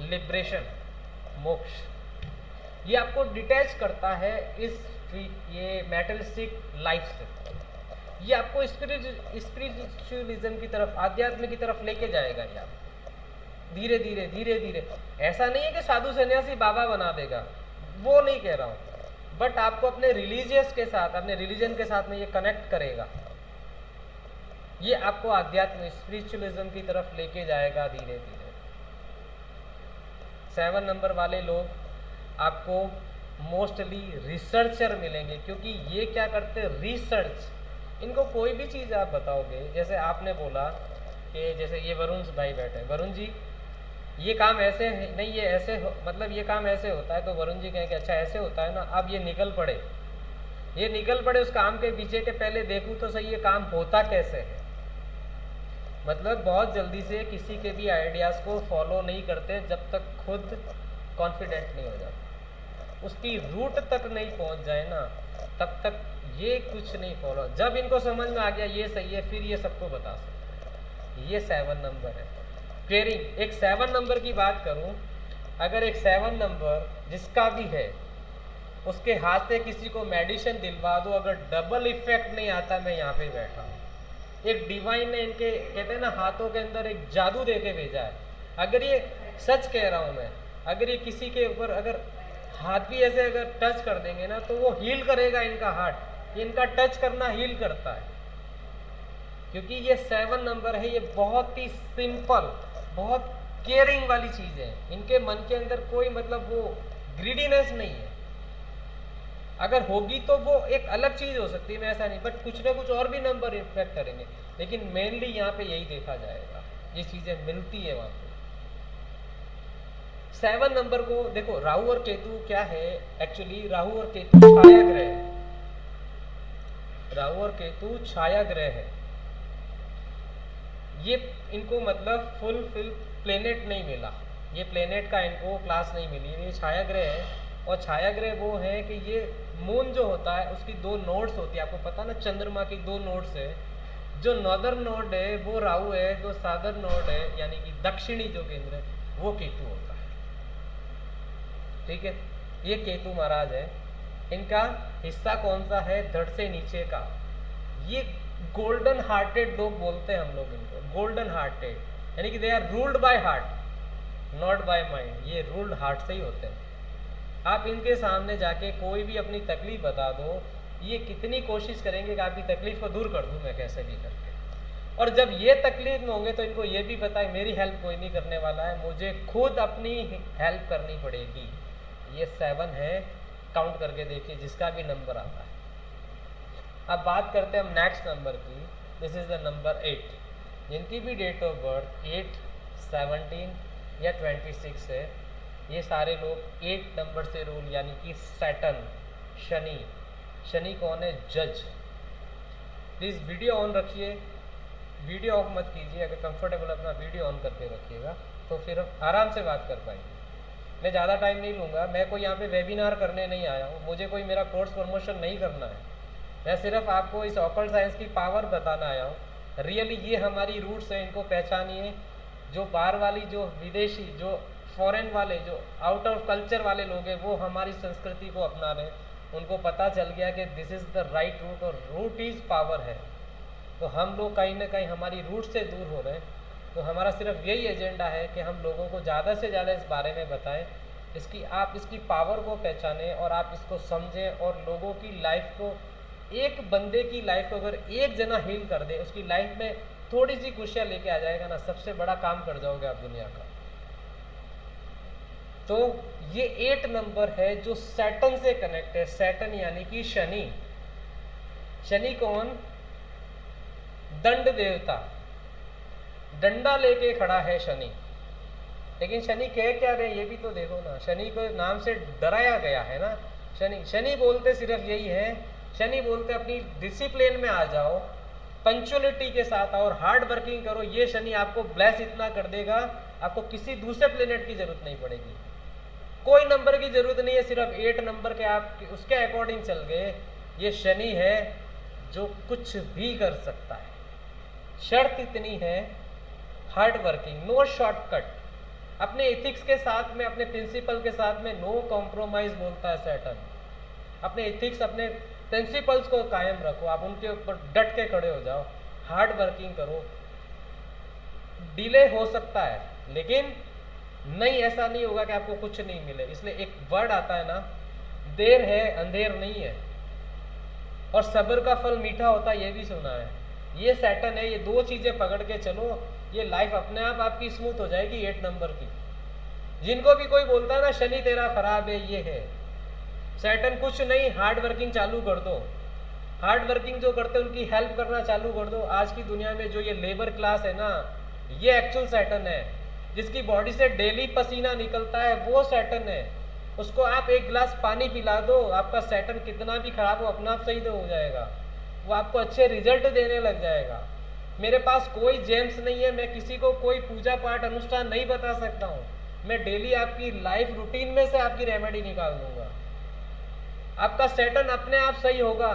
लिबरेशन, मोक्ष। ये आपको डिटैच करता है इस ये मेटलिस्टिक लाइफ से, ये आपको स्पिरिचुअलिज्म की तरफ, आध्यात्म की तरफ लेके जाएगा। ये आप धीरे धीरे धीरे धीरे, ऐसा नहीं है कि साधु सन्यासी बाबा बना देगा, वो नहीं कह रहा हूँ, बट आपको अपने रिलीजियस के साथ, अपने रिलीजन के साथ में ये कनेक्ट करेगा, ये आपको आध्यात्म स्पिरिचुअलिज्म की तरफ लेके जाएगा धीरे धीरे। 7 नंबर वाले लोग आपको मोस्टली रिसर्चर मिलेंगे, क्योंकि ये क्या करते हैं, रिसर्च। इनको कोई भी चीज़ आप बताओगे, जैसे आपने बोला कि जैसे ये वरुण भाई बैठे, वरुण जी ये काम ऐसे है, नहीं ये ऐसे हो, मतलब ये काम ऐसे होता है, तो वरुण जी कहेंगे अच्छा ऐसे होता है ना, अब ये निकल पड़े, ये निकल पड़े उस काम के पीछे के, पहले देखूँ तो सही ये काम होता कैसे है। मतलब बहुत जल्दी से किसी के भी आइडियाज़ को फॉलो नहीं करते जब तक खुद कॉन्फिडेंट नहीं हो जाता, उसकी रूट तक नहीं पहुंच जाए ना, तब तक ये कुछ नहीं फॉलो। जब इनको समझ में आ गया ये सही है, फिर ये सबको बता सकते हैं। ये 7 नंबर है। केयरिंग, एक 7 नंबर की बात करूं, अगर एक 7 नंबर जिसका भी है, उसके हाथ से किसी को मेडिसिन दिलवा दो, अगर डबल इफेक्ट नहीं आता, मैं यहाँ पे बैठा हूँ। एक डिवाइन ने इनके, कहते हैं ना, हाथों के अंदर एक जादू दे के भेजा है। अगर ये सच कह रहा हूँ मैं, अगर ये किसी के ऊपर अगर हाथ भी ऐसे अगर टच कर देंगे ना, तो वो हील करेगा इनका हार्ट। इनका टच करना हील करता है, क्योंकि ये 7 नंबर है। ये बहुत ही सिंपल, बहुत केयरिंग वाली चीज है। इनके मन के अंदर कोई मतलब वो ग्रीडीनेस नहीं है। अगर होगी तो वो एक अलग चीज हो सकती है, मैं ऐसा नहीं, बट कुछ ना कुछ और भी नंबर इफेक्ट करेंगे, लेकिन मेनली यहाँ पे यही देखा जाएगा, ये चीजें मिलती है वहां पे। 7 नंबर को देखो, राहु और केतु क्या है एक्चुअली, राहु और केतु छाया ग्रह है। राहु और केतु छाया ग्रह है। ये इनको मतलब फुल प्लेनेट नहीं मिला, ये प्लेनेट का इनको क्लास नहीं मिली, ये छाया ग्रह है। और छाया ग्रह वो है कि ये मून जो होता है उसकी 2 नोड्स होती है, आपको पता ना, चंद्रमा की 2 नोड्स है। जो नॉर्दर्न नोड है वो राहु है, जो सादर्न नोड है यानी कि दक्षिणी जो केंद्र है वो केतु होता है। ठीक है, ये केतु महाराज है। इनका हिस्सा कौन सा है, धड़ से नीचे का। ये गोल्डन हार्टेड लोग बोलते हैं हम लोग इनको, गोल्डन हार्टेड, यानी कि they are ruled by heart not by mind. ये रूल्ड हार्ट से ही होते हैं। आप इनके सामने जाके कोई भी अपनी तकलीफ बता दो, ये कितनी कोशिश करेंगे कि आपकी तकलीफ को दूर कर दूं मैं कैसे भी करके। और जब ये तकलीफ में होंगे तो इनको ये भी पता है मेरी हेल्प कोई नहीं करने वाला है, मुझे खुद अपनी हेल्प करनी पड़ेगी। ये 7 है, काउंट करके देखिए जिसका भी नंबर आता है। अब बात करते हैं हम नेक्स्ट नंबर की। This is the number 8। जिनकी भी डेट ऑफ बर्थ 8, 17 या 26 है, ये सारे लोग 8 नंबर से रूल, यानी कि सैटर्न, शनि। शनि कौन है, जज। प्लीज़ वीडियो ऑन रखिए, वीडियो ऑफ मत कीजिए। अगर कंफर्टेबल अपना वीडियो ऑन करके रखिएगा तो फिर हम आराम से बात कर पाएंगे। मैं ज़्यादा टाइम नहीं लूँगा, मैं कोई यहाँ पे वेबिनार करने नहीं आया हूँ, मुझे कोई मेरा कोर्स प्रमोशन नहीं करना है। मैं सिर्फ आपको इस ऑकल्ट साइंस की पावर बताना आया हूँ। रियली ये हमारी रूट्स हैं, इनको पहचानिए। जो बाहर वाली, जो विदेशी, जो फॉरेन वाले, जो आउट ऑफ कल्चर वाले लोग हैं, वो हमारी संस्कृति को अपना रहे हैं। उनको पता चल गया कि this is the right route और रूट इज़ पावर है। तो हम लोग कहीं ना कहीं हमारी रूट से दूर हो रहे हैं। तो हमारा सिर्फ यही एजेंडा है कि हम लोगों को ज़्यादा से ज़्यादा इस बारे में बताएं, आप इसकी पावर को पहचानें और आप इसको समझें। और लोगों की लाइफ को, एक बंदे की लाइफ को अगर एक जना हील कर दे, उसकी लाइफ में थोड़ी सी खुशियाँ लेके आ जाएगा ना, सबसे बड़ा काम कर जाओगे आप दुनिया का। तो ये 8 नंबर है जो सैटर्न से कनेक्ट है। सैटर्न यानी कि शनि। शनि कौन, दंड देवता, डंडा लेके खड़ा है शनि। लेकिन शनि कह क्या रहे ये भी तो देखो ना। शनि को नाम से डराया गया है ना। शनि बोलते सिर्फ यही है, शनि बोलते अपनी डिसिप्लिन में आ जाओ, पंक्चुअलिटी के साथ और हार्ड वर्किंग करो। ये शनि आपको ब्लेस इतना कर देगा, आपको किसी दूसरे प्लेनेट की जरूरत नहीं पड़ेगी, कोई नंबर की जरूरत नहीं है, सिर्फ 8 नंबर के आप उसके अकॉर्डिंग चल गए। ये शनि है जो कुछ भी कर सकता है। शर्त इतनी है, हार्ड वर्किंग, नो शॉर्टकट। अपने एथिक्स के साथ में, अपने प्रिंसिपल के साथ में नो कॉम्प्रोमाइज बोलता है सैटर्न। अपने एथिक्स, अपने प्रिंसिपल्स को कायम रखो, आप उनके ऊपर डट के खड़े हो जाओ, हार्ड वर्किंग करो। डिले हो सकता है लेकिन नहीं, ऐसा नहीं होगा कि आपको कुछ नहीं मिले। इसलिए एक वर्ड आता है ना, देर है अंधेर नहीं है, और सब्र का फल मीठा होता है, ये भी सुना है। ये सैटर्न है, ये 2 चीजें पकड़ के चलो, ये लाइफ अपने आप आपकी स्मूथ हो जाएगी 8 नंबर की। जिनको भी कोई बोलता है ना शनि तेरा खराब है, ये है सैटर्न। कुछ नहीं, हार्ड वर्किंग चालू कर दो। हार्ड वर्किंग जो करते हैं उनकी हेल्प करना चालू कर दो। आज की दुनिया में जो ये लेबर क्लास है ना, ये एक्चुअल सैटर्न है। जिसकी बॉडी से डेली पसीना निकलता है वो सैटर्न है। उसको आप 1 गिलास पानी पिला दो, आपका सैटर्न कितना भी खराब हो अपना आप सही हो जाएगा, वो आपको अच्छे रिजल्ट देने लग जाएगा। मेरे पास कोई जेम्स नहीं है, मैं किसी को कोई पूजा पाठ अनुष्ठान नहीं बता सकता हूँ। मैं डेली आपकी लाइफ रूटीन में से आपकी रेमेडी निकाल दूंगा। आपका सैटर्न अपने आप सही होगा।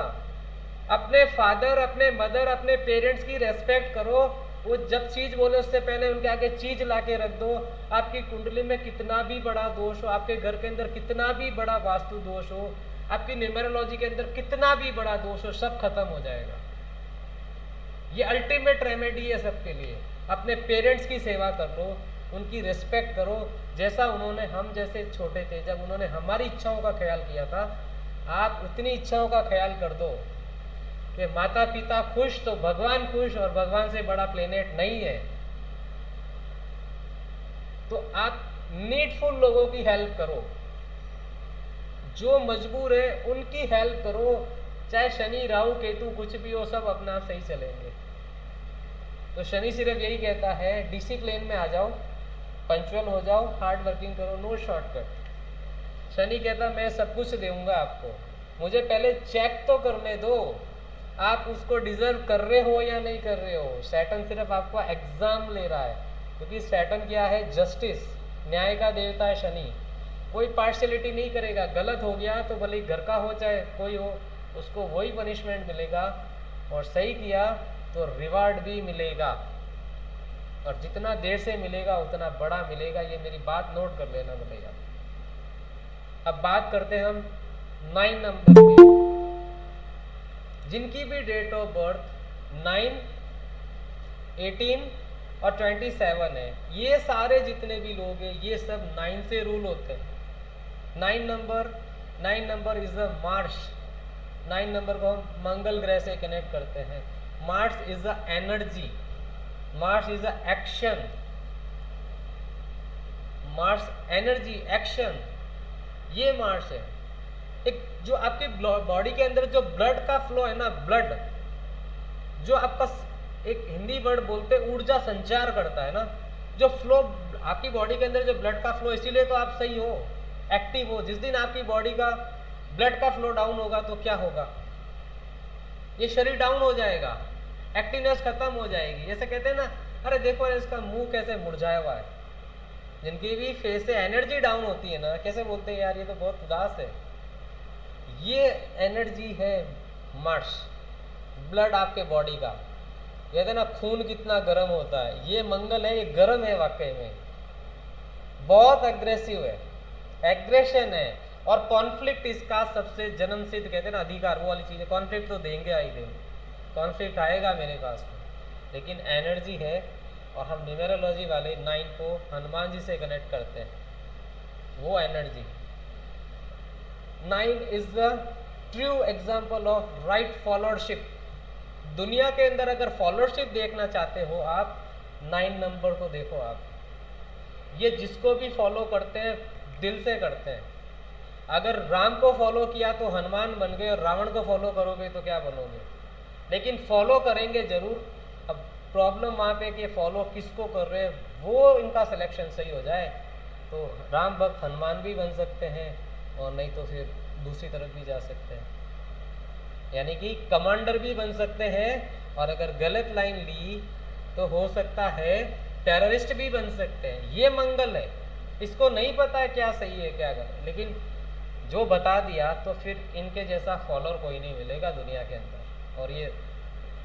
अपने फादर, अपने मदर, अपने पेरेंट्स की रेस्पेक्ट करो। वो जब चीज बोले उससे पहले उनके आगे चीज लाके रख दो। आपकी कुंडली में कितना भी बड़ा दोष हो, आपके घर के अंदर कितना भी बड़ा वास्तु दोष हो, आपकी न्यूमेरोलॉजी के अंदर कितना भी बड़ा दोष हो सब खत्म हो जाएगा। ये अल्टीमेट रेमेडी है सबके लिए। अपने पेरेंट्स की सेवा कर लो, उनकी रिस्पेक्ट करो, जैसा उन्होंने हम जैसे छोटे थे जब उन्होंने हमारी इच्छाओं का ख्याल किया था, आप उतनी इच्छाओं का ख्याल कर दो कि माता पिता खुश तो भगवान खुश, और भगवान से बड़ा प्लेनेट नहीं है। तो आप नीडफुल लोगों की हेल्प करो, जो मजबूर है उनकी हेल्प करो, चाहे शनि राहु केतु कुछ भी हो, सब अपना आप सही चलेंगे। तो शनि सिर्फ यही कहता है डिसिप्लिन में आ जाओ, पंचुअल हो जाओ, हार्ड वर्किंग करो, नो शॉर्टकट। शनि कहता मैं सब कुछ दूंगा आपको, मुझे पहले चेक तो करने दो आप उसको डिजर्व कर रहे हो या नहीं कर रहे हो। सैटर्न सिर्फ आपको एग्जाम ले रहा है, क्योंकि सैटर्न क्या है, जस्टिस, न्याय का देवता है शनि। कोई पार्शियलिटी नहीं करेगा, गलत हो गया तो भले घर का हो चाहे कोई हो, उसको वही पनिशमेंट मिलेगा, और सही किया तो रिवार्ड भी मिलेगा, और जितना देर से मिलेगा उतना बड़ा मिलेगा। ये मेरी बात नोट कर लेना भैया। अब बात करते हैं हम 9 नंबर की। जिनकी भी डेट ऑफ बर्थ 9, 18 और 27 है, ये सारे जितने भी लोग हैं ये सब 9 से रूल होते हैं। 9 number is the Mars. 9 number को हम मंगल ग्रह से कनेक्ट करते हैं। Mars is the energy, Mars is the action, Mars energy action, ये मार्स है। एक जो आपके बॉडी के अंदर जो ब्लड का फ्लो है ना, ब्लड जो आपका एक हिंदी वर्ड बोलते हैं ऊर्जा संचार करता है ना, जो फ्लो आपकी बॉडी के अंदर जो ब्लड का फ्लो, इसीलिए तो आप सही हो, एक्टिव हो। जिस दिन आपकी बॉडी का ब्लड का फ्लो डाउन होगा तो क्या होगा, ये शरीर डाउन हो जाएगा, एक्टिवनेस खत्म हो जाएगी। जैसे कहते हैं ना, अरे देखो इसका मुंह कैसे मुरझाया हुआ है। जिनकी भी फेस से एनर्जी डाउन होती है ना, कैसे बोलते हैं यार ये तो बहुत उदास है, ये एनर्जी है मार्स, ब्लड आपके बॉडी का। कहते हैं ना खून कितना गर्म होता है, ये मंगल है, ये गर्म है वाकई में, बहुत एग्रेसिव है, एग्रेशन है, और कॉन्फ्लिक्ट इसका सबसे जन्म सिद्ध कहते हैं ना अधिकार, वो वाली चीज़ है। कॉन्फ्लिक्ट तो देंगे ही देंगे, कॉन्फ्लिक्ट आएगा मेरे पास में, लेकिन एनर्जी है। और हम न्यूमेरोलॉजी वाले 9 को हनुमान जी से कनेक्ट करते हैं, वो energy. 9 is the true example of right followership. दुनिया के अंदर अगर फॉलोअरशिप देखना चाहते हो आप, 9 नंबर को देखो आप। ये जिसको भी फॉलो करते हैं दिल से करते हैं। अगर राम को फॉलो किया तो हनुमान बन गए, और रावण को फॉलो करोगे तो क्या बनोगे, लेकिन फॉलो करेंगे जरूर। अब प्रॉब्लम वहाँ पे कि फॉलो किसको कर रहे हैं, वो इनका सिलेक्शन सही हो जाए तो राम भक्त हनुमान भी बन सकते हैं, और नहीं तो फिर दूसरी तरफ भी जा सकते हैं, यानी कि कमांडर भी बन सकते हैं। और अगर गलत लाइन ली तो हो सकता है टेररिस्ट भी बन सकते हैं। ये मंगल है, इसको नहीं पता है क्या सही है क्या गलत, लेकिन जो बता दिया तो फिर इनके जैसा फॉलोअर कोई नहीं मिलेगा दुनिया के अंदर। और ये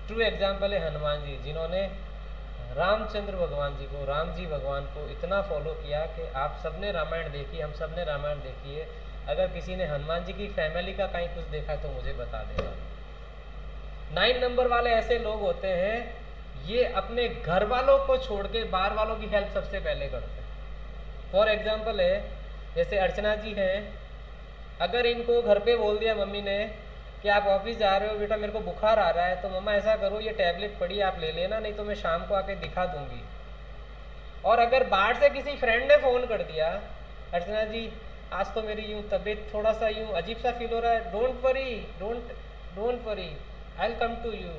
ट्रू एग्जाम्पल है हनुमान जी, जिन्होंने रामचंद्र भगवान जी को, राम जी भगवान को इतना फॉलो किया कि आप सबने रामायण देखी, हम सब ने रामायण देखी है। अगर किसी ने हनुमान जी की फैमिली का कहीं कुछ देखा है तो मुझे बता देगा। 9 नंबर वाले ऐसे लोग होते हैं, ये अपने घर वालों को छोड़ के बाहर वालों की हेल्प सबसे पहले करते हैं। फॉर एग्जाम्पल है, जैसे अर्चना जी हैं, अगर इनको घर पे बोल दिया मम्मी ने कि आप ऑफिस जा रहे हो बेटा, मेरे को बुखार आ रहा है, तो मम्मा ऐसा करो ये टैबलेट पड़ी आप ले लेना, नहीं तो मैं शाम को आके दिखा दूंगी। और अगर बाहर से किसी फ्रेंड ने फ़ोन कर दिया, अर्चना जी आज तो मेरी यूँ तबीयत थोड़ा सा यूँ अजीब सा फील हो रहा है, don't worry I will come to you,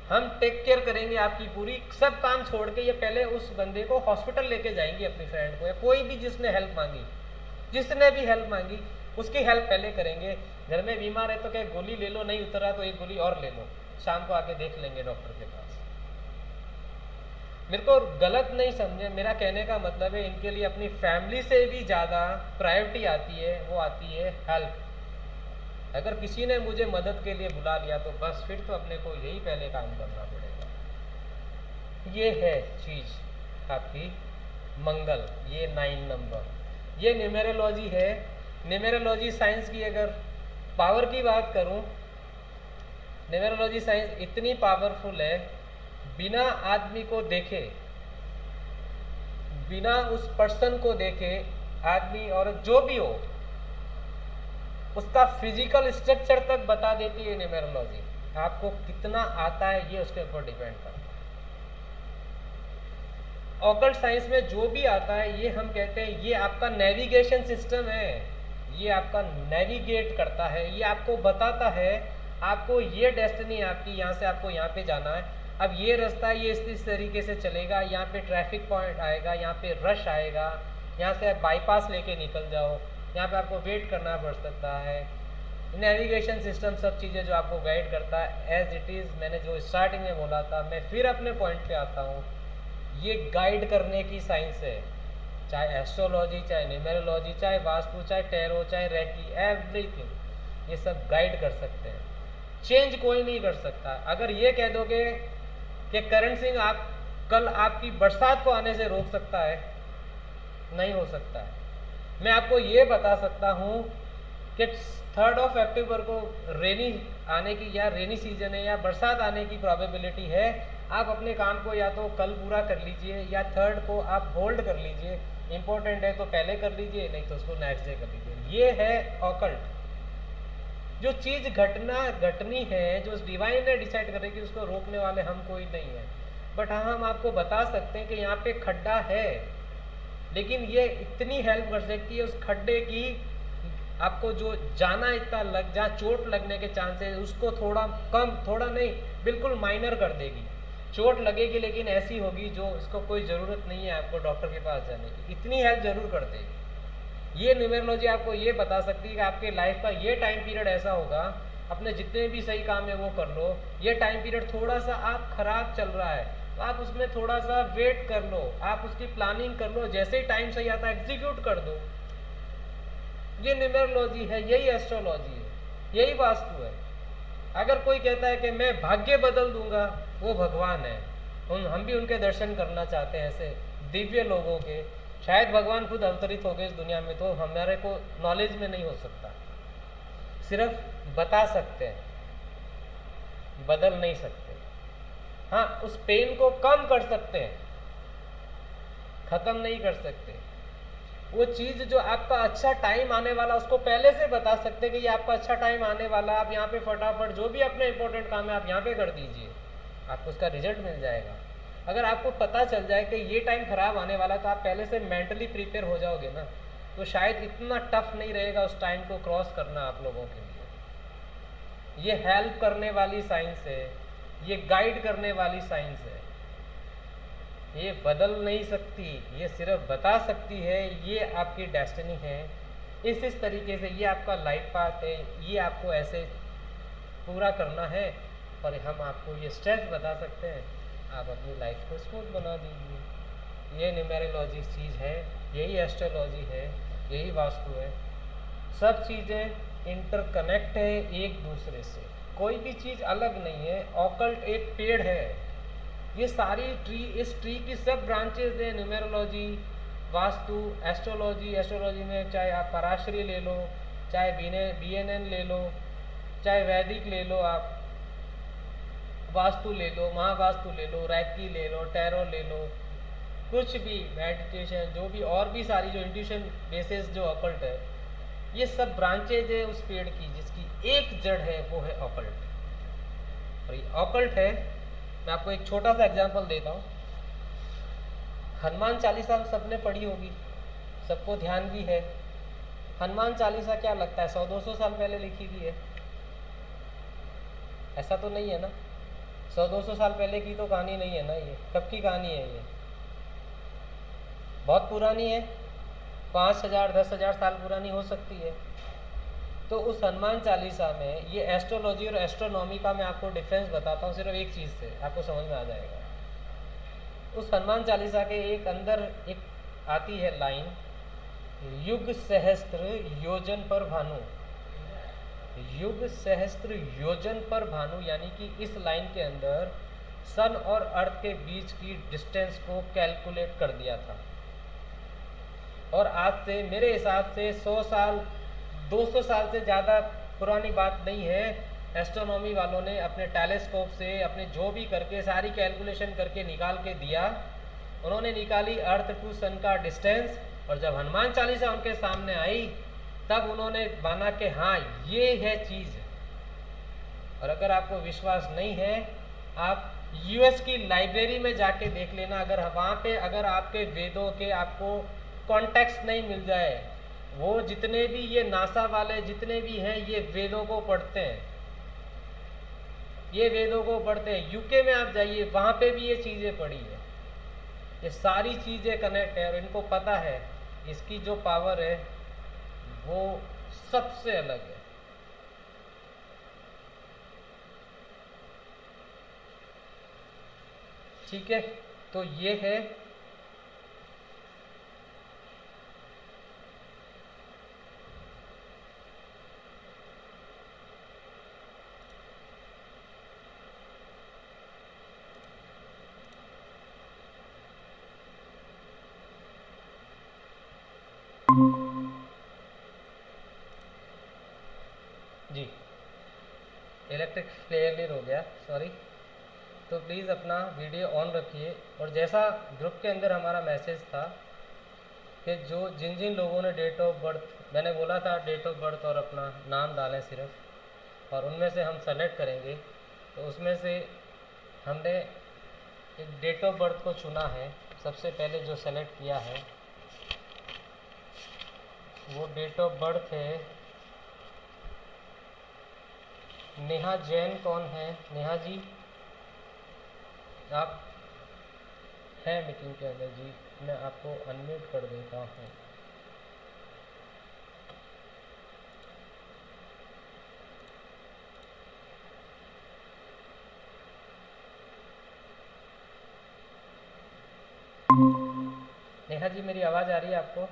हम टेक केयर करेंगे आपकी पूरी, सब काम छोड़ के ये पहले उस बंदे को हॉस्पिटल लेके जाएंगी, अपनी फ्रेंड को या कोई भी जिसने हेल्प मांगी, जिसने भी हेल्प मांगी उसकी हेल्प पहले करेंगे। घर में बीमार है तो क्या गोली ले लो, नहीं उतरा तो एक गोली और ले लो, शाम को आके देख लेंगे डॉक्टर के पास। मेरे को गलत नहीं समझे, मेरा कहने का मतलब है इनके लिए अपनी फैमिली से भी ज़्यादा प्रायोरिटी आती है, वो आती है हेल्प। अगर किसी ने मुझे मदद के लिए बुला लिया तो बस फिर तो अपने को यही पहले काम करना पड़ेगा। ये है चीज़ आपकी मंगल, ये 9 नंबर, ये न्यूमेरोलॉजी है। न्यूमेरोलॉजी साइंस की अगर पावर की बात करूं, न्यूमेरोलॉजी साइंस इतनी पावरफुल है, बिना आदमी को देखे, बिना उस पर्सन को देखे, आदमी और जो भी हो, उसका फिजिकल स्ट्रक्चर तक बता देती है न्यूमेरोलॉजी। आपको कितना आता है ये उसके ऊपर डिपेंड करता है। ऑकल्ट साइंस में जो भी आता है ये हम कहते हैं ये आपका नेविगेशन सिस्टम है, ये आपका नेविगेट करता है, ये आपको बताता है आपको ये डेस्टिनी आपकी, यहाँ से आपको यहाँ पे जाना है, अब ये रास्ता ये इस तरीके से चलेगा, यहाँ पे ट्रैफिक पॉइंट आएगा, यहाँ पे रश आएगा, यहाँ से आप बाईपास लेके निकल जाओ, यहाँ पे आपको वेट करना पड़ सकता है। नेविगेशन सिस्टम सब चीज़ें जो आपको गाइड करता है एज इट इज़। मैंने जो स्टार्टिंग में बोला था, मैं फिर अपने पॉइंट पे आता हूँ, ये गाइड करने की साइंस है, चाहे एस्ट्रोलॉजी, चाहे न्यूमेरोलॉजी, चाहे वास्तु, चाहे टैरो, चाहे रेकी, एवरीथिंग, ये सब गाइड कर सकते हैं। चेंज कोई नहीं कर सकता। अगर ये कह दोगे कि करण सिंह आप कल आपकी बरसात को आने से रोक सकता है, नहीं हो सकता है। मैं आपको ये बता सकता हूँ कि 3 अक्टूबर को रेनी आने की, या रेनी सीजन है या बरसात आने की प्रोबेबिलिटी है, आप अपने काम को या तो कल पूरा कर लीजिए या 3 को आप होल्ड कर लीजिए, इम्पोर्टेंट है तो पहले कर लीजिए, नहीं तो उसको नेक्स्ट डे कर लीजिए। ये है ऑकल्ट। जो चीज़ घटनी है, जो डिवाइन ने डिसाइड करेगी, उसको रोकने वाले हम कोई नहीं है। बट हाँ, हम आपको बता सकते हैं कि यहाँ पे खड्डा है, लेकिन ये इतनी हेल्प कर सकती है उस खड्डे की, आपको जो जाना इतना जहाँ चोट लगने के चांसेस उसको थोड़ा कम, थोड़ा नहीं बिल्कुल माइनर कर देगी। चोट लगेगी लेकिन ऐसी होगी जो इसको कोई ज़रूरत नहीं है आपको डॉक्टर के पास जाने की, इतनी हेल्प ज़रूर कर देगी। ये न्यूमेरोलॉजी आपको ये बता सकती है कि आपके लाइफ का ये टाइम पीरियड ऐसा होगा, अपने जितने भी सही काम है वो कर लो, ये टाइम पीरियड थोड़ा सा आप खराब चल रहा है तो आप उसमें थोड़ा सा वेट कर लो, आप उसकी प्लानिंग कर लो, जैसे ही टाइम सही आता है एग्जीक्यूट कर दो। ये न्यूमेरोलॉजी है, यही एस्ट्रोलॉजी है, यही वास्तु है। अगर कोई कहता है कि मैं भाग्य बदल दूंगा, वो भगवान है। हम भी उनके दर्शन करना चाहते हैं, ऐसे दिव्य लोगों के। शायद भगवान खुद अवतरित हो गए इस दुनिया में, तो हमारे को नॉलेज में नहीं हो सकता, सिर्फ बता सकते हैं, बदल नहीं सकते। हाँ, उस पेन को कम कर सकते हैं, खत्म नहीं कर सकते। वो चीज़ जो आपका अच्छा टाइम आने वाला, उसको पहले से बता सकते हैं कि ये आपका अच्छा टाइम आने वाला, आप यहाँ पे फटाफट जो भी अपने इंपॉर्टेंट काम है आप यहाँ पे कर दीजिए, आपको उसका रिजल्ट मिल जाएगा। अगर आपको पता चल जाए कि ये टाइम खराब आने वाला, तो आप पहले से मेंटली प्रिपेयर हो जाओगे ना, तो शायद इतना टफ नहीं रहेगा उस टाइम को क्रॉस करना आप लोगों के लिए। ये हेल्प करने वाली साइंस है, ये गाइड करने वाली साइंस है, ये बदल नहीं सकती, ये सिर्फ बता सकती है ये आपकी डेस्टिनी है, इस तरीके से ये आपका लाइफ पाथ है, ये आपको ऐसे पूरा करना है, और हम आपको ये स्टेप्स बता सकते हैं, आप अपनी लाइफ को स्मूथ बना दीजिए। ये न्यूमेरोलॉजी चीज़ है, यही एस्ट्रोलॉजी है, यही वास्तु है। सब चीज़ें इंटरकनेक्ट है एक दूसरे से, कोई भी चीज़ अलग नहीं है। ऑकल्ट एक पेड़ है, ये सारी ट्री, इस ट्री की सब ब्रांचेज हैं, न्यूमेरोलॉजी, वास्तु, एस्ट्रोलॉजी। एस्ट्रोलॉजी में चाहे आप पराशरी ले लो, चाहे BNN ले लो, चाहे वैदिक ले लो, आप वास्तु ले लो, महावास्तु ले लो, रैकी ले लो, टैरो ले लो, कुछ भी, मेडिटेशन, जो भी और भी सारी जो इंट्यूशन बेसिस जो ऑकल्ट है, ये सब ब्रांचेज है उस पेड़ की, जिसकी एक जड़ है, वो है ऑकल्ट। और ये ऑकल्ट है, मैं आपको एक छोटा सा एग्जांपल देता हूँ। हनुमान चालीसा सबने पढ़ी होगी, सबको ध्यान भी है। हनुमान चालीसा क्या लगता है 100-200 साल पहले लिखी हुई है? ऐसा तो नहीं है ना, 100-200 साल पहले की तो कहानी नहीं है ना, ये कब की कहानी है? ये बहुत पुरानी है, 5000-10,000 साल पुरानी हो सकती है। तो उस हनुमान चालीसा में ये एस्ट्रोलॉजी और एस्ट्रोनॉमी का मैं आपको डिफरेंस बताता हूँ, सिर्फ एक चीज़ से आपको समझ में आ जाएगा। उस हनुमान चालीसा के एक अंदर एक आती है लाइन, युग सहस्त्र योजन पर भानु। युग सहस्त्र योजन पर भानु, यानी कि इस लाइन के अंदर सन और अर्थ के बीच की डिस्टेंस को कैलकुलेट कर दिया था। और आज से मेरे हिसाब से 100 साल 200 साल से ज़्यादा पुरानी बात नहीं है। एस्ट्रोनॉमी वालों ने अपने टेलीस्कोप से अपने जो भी करके सारी कैलकुलेशन करके निकाल के दिया। उन्होंने निकाली अर्थ टू सन का डिस्टेंस, और जब हनुमान चालीसा उनके सामने आई तब उन्होंने माना कि हाँ ये है चीज़। और अगर आपको विश्वास नहीं है, आप यूएस की लाइब्रेरी में जाके देख लेना। अगर वहाँ पे अगर आपके वेदों के आपको कॉन्टेक्स्ट नहीं मिल जाए, वो जितने भी ये नासा वाले जितने भी हैं ये वेदों को पढ़ते हैं, ये वेदों को पढ़ते हैं। यूके में आप जाइए, वहाँ पे भी ये चीज़ें पढ़ी है। ये सारी चीज़ें कनेक्ट है और इनको पता है इसकी जो पावर है वो सबसे अलग है। ठीक है, तो ये है जी। इलेक्ट्रिक फेलियर हो गया, सॉरी। तो प्लीज़ अपना वीडियो ऑन रखिए। और जैसा ग्रुप के अंदर हमारा मैसेज था कि जो जिन जिन लोगों ने डेट ऑफ बर्थ, मैंने बोला था डेट ऑफ बर्थ और अपना नाम डालें सिर्फ, और उनमें से हम सेलेक्ट करेंगे। तो उसमें से हमने एक डेट ऑफ बर्थ को चुना है। सबसे पहले जो सेलेक्ट किया है वो डेट ऑफ बर्थ है नेहा जैन। कौन है नेहा जी? आप हैं मीटिंग के अंदर? जी, मैं आपको अनम्यूट कर देता हूँ। नेहा जी, मेरी आवाज़ आ रही है आपको?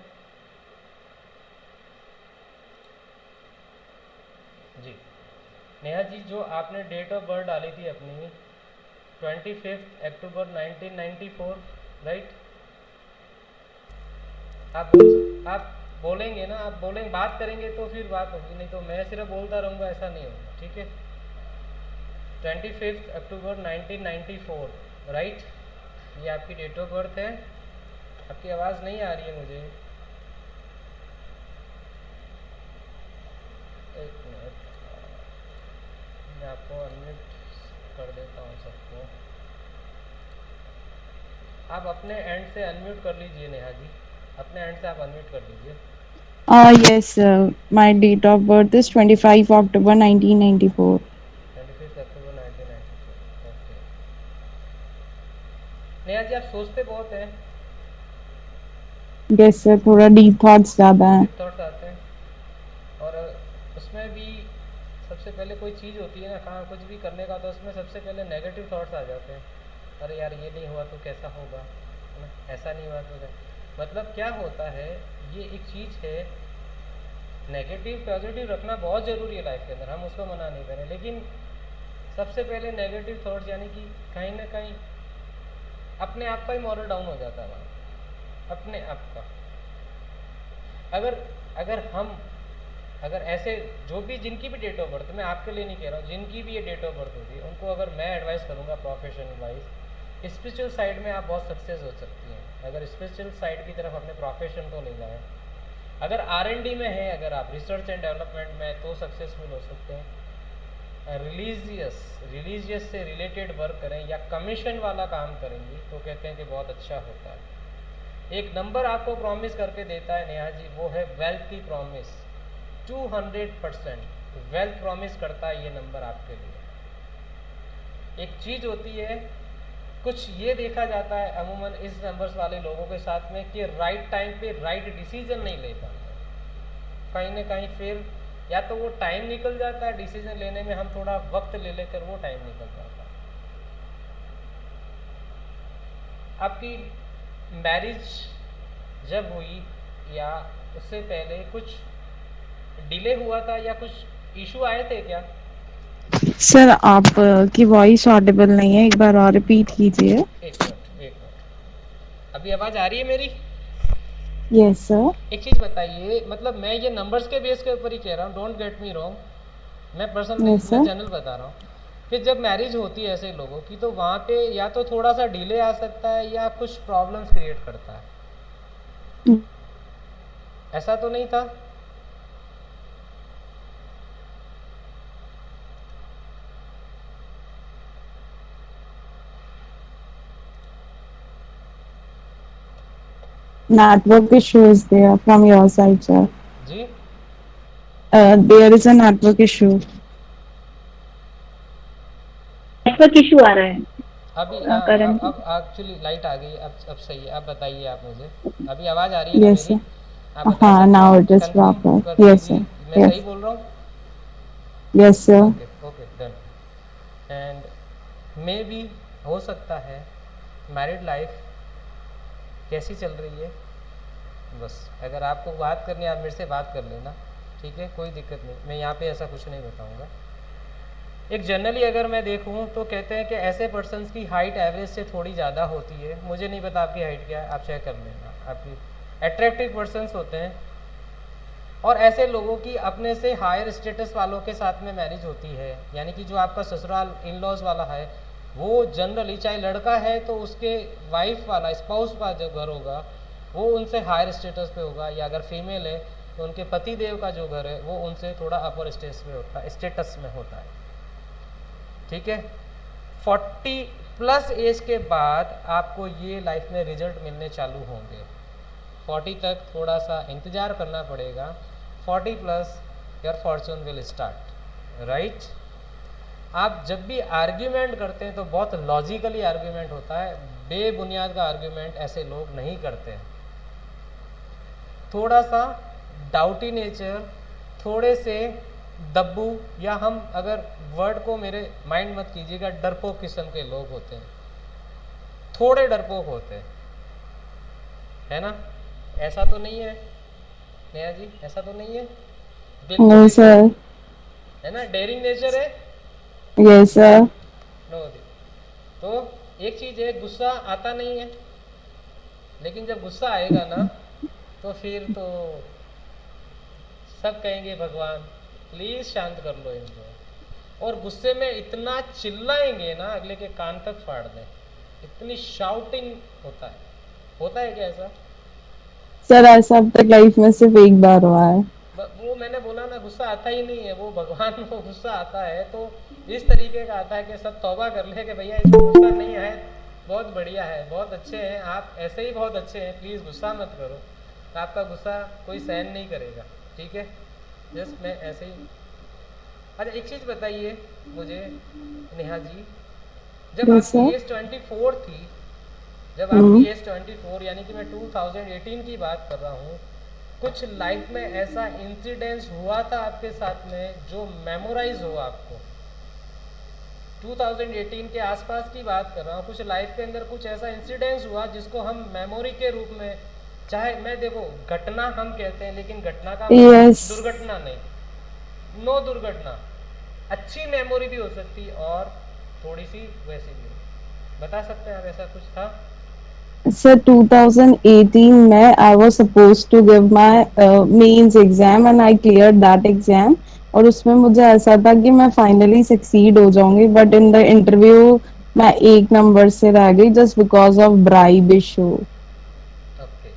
जी। नेहा जी, जो आपने डेट ऑफ बर्थ डाली थी अपनी 25 अक्टूबर 1994, राइट? आप बोलेंगे ना, आप बोलेंगे, बात करेंगे तो फिर बात होगी, नहीं तो मैं सिर्फ बोलता रहूँगा, ऐसा नहीं होगा। ठीक है, 25 अक्टूबर 1994, राइट? ये आपकी डेट ऑफ बर्थ है। आपकी आवाज़ नहीं आ रही है मुझे। एक मिनट, मैं आपको अनम्यूट कर देता हूँ सबको। आप अपने एंड से अनम्यूट कर लीजिए नेहा जी, अपने एंड से आप अनम्यूट कर लीजिए। Yes, my date of birth is 25 October 1994. 25 October 1994, okay. Neha ji, आप सोचते बहुत हैं। Yes, sir, थोड़ा deep thoughts ज़्यादा हैं। डीप थॉट्स आते हैं, और उसमें भी सबसे पहले कोई चीज़ होती है ना, कहाँ कुछ भी करने का, तो उसमें सबसे पहले नेगेटिव थॉट्स आ जाते हैं। अरे यार, ये नहीं हुआ तो कैसा होगा, है ना? ऐसा नहीं हुआ तो मतलब क्या होता है, ये एक चीज़ है। नेगेटिव पॉजिटिव रखना बहुत ज़रूरी है लाइफ के अंदर, हम उसको मना नहीं करें, लेकिन सबसे पहले नेगेटिव थॉट्स यानी कि कहीं ना कहीं अपने आप का ही मॉरल डाउन हो जाता है हमारा, अपने आप का। अगर अगर हम अगर ऐसे जो भी जिनकी भी डेट ऑफ बर्थ, मैं आपके लिए नहीं कह रहा हूँ, जिनकी भी ये डेट ऑफ बर्थ होगी, उनको अगर मैं एडवाइस करूँगा प्रोफेशनल वाइज, स्पिरिचुअल साइड में आप बहुत सक्सेस हो सकती हैं अगर स्पिरिचुअल साइड की तरफ अपने प्रोफेशन को ले जाएं। अगर R&D में है, अगर आप रिसर्च एंड डेवलपमेंट में, तो सक्सेसफुल हो सकते हैं। रिलीजियस से रिलेटेड वर्क करें या कमीशन वाला काम करेंगे तो कहते हैं कि बहुत अच्छा होता है। एक नंबर आपको प्रॉमिस करके देता है नेहा जी, वो है वेल्थ की प्रॉमिस। 200% वेल्थ प्रॉमिस करता है ये नंबर आपके लिए। एक चीज़ होती है, कुछ ये देखा जाता है अमूमन इस नंबर्स वाले लोगों के साथ में कि राइट टाइम पे राइट डिसीजन नहीं ले पाते, कहीं ना कहीं फिर या तो वो टाइम निकल जाता है डिसीजन लेने में, हम थोड़ा वक्त ले लेकर वो टाइम निकल जाता है। आपकी मैरिज जब हुई या उससे पहले कुछ डिले हुआ था या कुछ इशू आए थे क्या? सर, आप की वॉइस ऑडिबल नहीं है, एक बार और रिपीट कीजिए। एक मिनट, एक मिनट। अभी आवाज़ आ रही है मेरी? Yes, sir. एक चीज़ बताइए, मतलब मैं ये नंबर्स के बेस के ऊपर ही कह रहा हूँ, डोंट गेट मी रॉन्ग, मैं पर्सनली Yes, मैं sir. जनरल बता रहा हूँ कि जब मैरिज होती है ऐसे लोगों की तो वहाँ पे या तो थोड़ा सा डिले आ सकता है या कुछ प्रॉब्लम्स क्रिएट करता है, ऐसा तो नहीं था? Network issues there from your side, sir. जी, There is a network issue. Network issue आ रहा है अभी करंट। अब एक्चुअली लाइट आ गई, अब सही है, अब बताइए आप मुझे, अभी आवाज़ आ रही है ना Yes, मेरी? sir. आप बता सकते Now हैं, it is कंफर्म proper. कर Yes, लीजिए, sir. मैं सही Yes. बोल रहा हूँ? Yes, sir. Okay okay done. And may be हो सकता है मैरिड लाइफ कैसी चल रही है, बस अगर आपको बात करनी है आप मेरे से बात कर लेना, ठीक है, कोई दिक्कत नहीं, मैं यहाँ पे ऐसा कुछ नहीं बताऊँगा। एक जनरली अगर मैं देखूँ तो कहते हैं कि ऐसे पर्सन्स की हाइट एवरेज से थोड़ी ज़्यादा होती है, मुझे नहीं पता आपकी हाइट क्या है, आप चेक कर लेना, आपकी अट्रैक्टिव पर्सन्स होते हैं और ऐसे लोगों की अपने से हायर स्टेटस वालों के साथ में मैरिज होती है, यानी कि जो आपका ससुराल इन लॉज वाला है वो जनरली चाहे लड़का है तो उसके वाइफ वाला स्पाउस का जो घर होगा वो उनसे हायर स्टेटस पे होगा, या अगर फीमेल है तो उनके पति देव का जो घर है वो उनसे थोड़ा अपर स्टेटस में होता है, स्टेटस में होता है, ठीक है। 40 प्लस एज के बाद आपको ये लाइफ में रिजल्ट मिलने चालू होंगे, 40 तक थोड़ा सा इंतज़ार करना पड़ेगा, 40 plus your Fortune will start, right. आप जब भी आर्ग्यूमेंट करते हैं तो बहुत लॉजिकली आर्ग्यूमेंट होता है, बेबुनियाद का आर्ग्यूमेंट ऐसे लोग नहीं करते हैं। थोड़ा सा डाउटी नेचर, थोड़े से दब्बू, या हम अगर वर्ड को मेरे माइंड मत कीजिएगा, डरपोक किस्म के लोग होते हैं, थोड़े डरपोक होते हैं, है ना? ऐसा तो नहीं है नेहा जी, ऐसा तो नहीं है? बिल्कुल No, भी नहीं, sir. है ना? डेयरिंग नेचर है। Yes, sir. नो जी। तो एक चीज़ है, गुस्सा आता नहीं है, लेकिन जब गुस्सा आएगा ना तो फिर तो सब कहेंगे भगवान प्लीज़ शांत कर लो इनको, और गुस्से में इतना चिल्लाएंगे ना अगले के कान तक फाड़ दें, इतनी शाउटिंग होता है क्या ऐसा? सर ऐसा अब तक लाइफ में सिर्फ एक बार हुआ है। वो मैंने बोला ना, गुस्सा आता ही नहीं है, वो भगवान को गुस्सा आता है तो इस तरीके का आता है कि सब तौबा कर ले कि भैया इसको गुस्सा नहीं आए, बहुत बढ़िया है, बहुत अच्छे हैं आप, ऐसे ही बहुत अच्छे हैं, प्लीज़ गुस्सा मत करो, तो आपका गुस्सा कोई सहन नहीं करेगा, ठीक है। जस्ट मैं ऐसे ही। अच्छा एक चीज़ बताइए मुझे नेहा जी, जब यस आपकी सर। एज 24 थी, जब आपकी हम्म। एज 24 यानी कि मैं 2018 की बात कर रहा हूँ, कुछ लाइफ में ऐसा इंसिडेंस हुआ था आपके साथ में जो मेमोराइज हो आपको? 2018 के आसपास की बात कर रहा हूँ, कुछ लाइफ के अंदर कुछ ऐसा इंसिडेंस हुआ जिसको हम मेमोरी के रूप में, चाहे मैं देखो घटना हम कहते हैं लेकिन घटना का मतलब यस दुर्घटना नहीं, नो दुर्घटना, अच्छी मेमोरी भी हो सकती और थोड़ी सी वैसी भी हो, बता सकते हैं आप ऐसा कुछ था? सर 2018 में I was suppose to give my mains exam and I clear that exam. और उसमें मुझे ऐसा था कि मैं फाइनली सक्सीड हो जाऊंगी, बट इन द इंटरव्यू मैं एक नंबर से रह गई just because of bribe issue. Okay.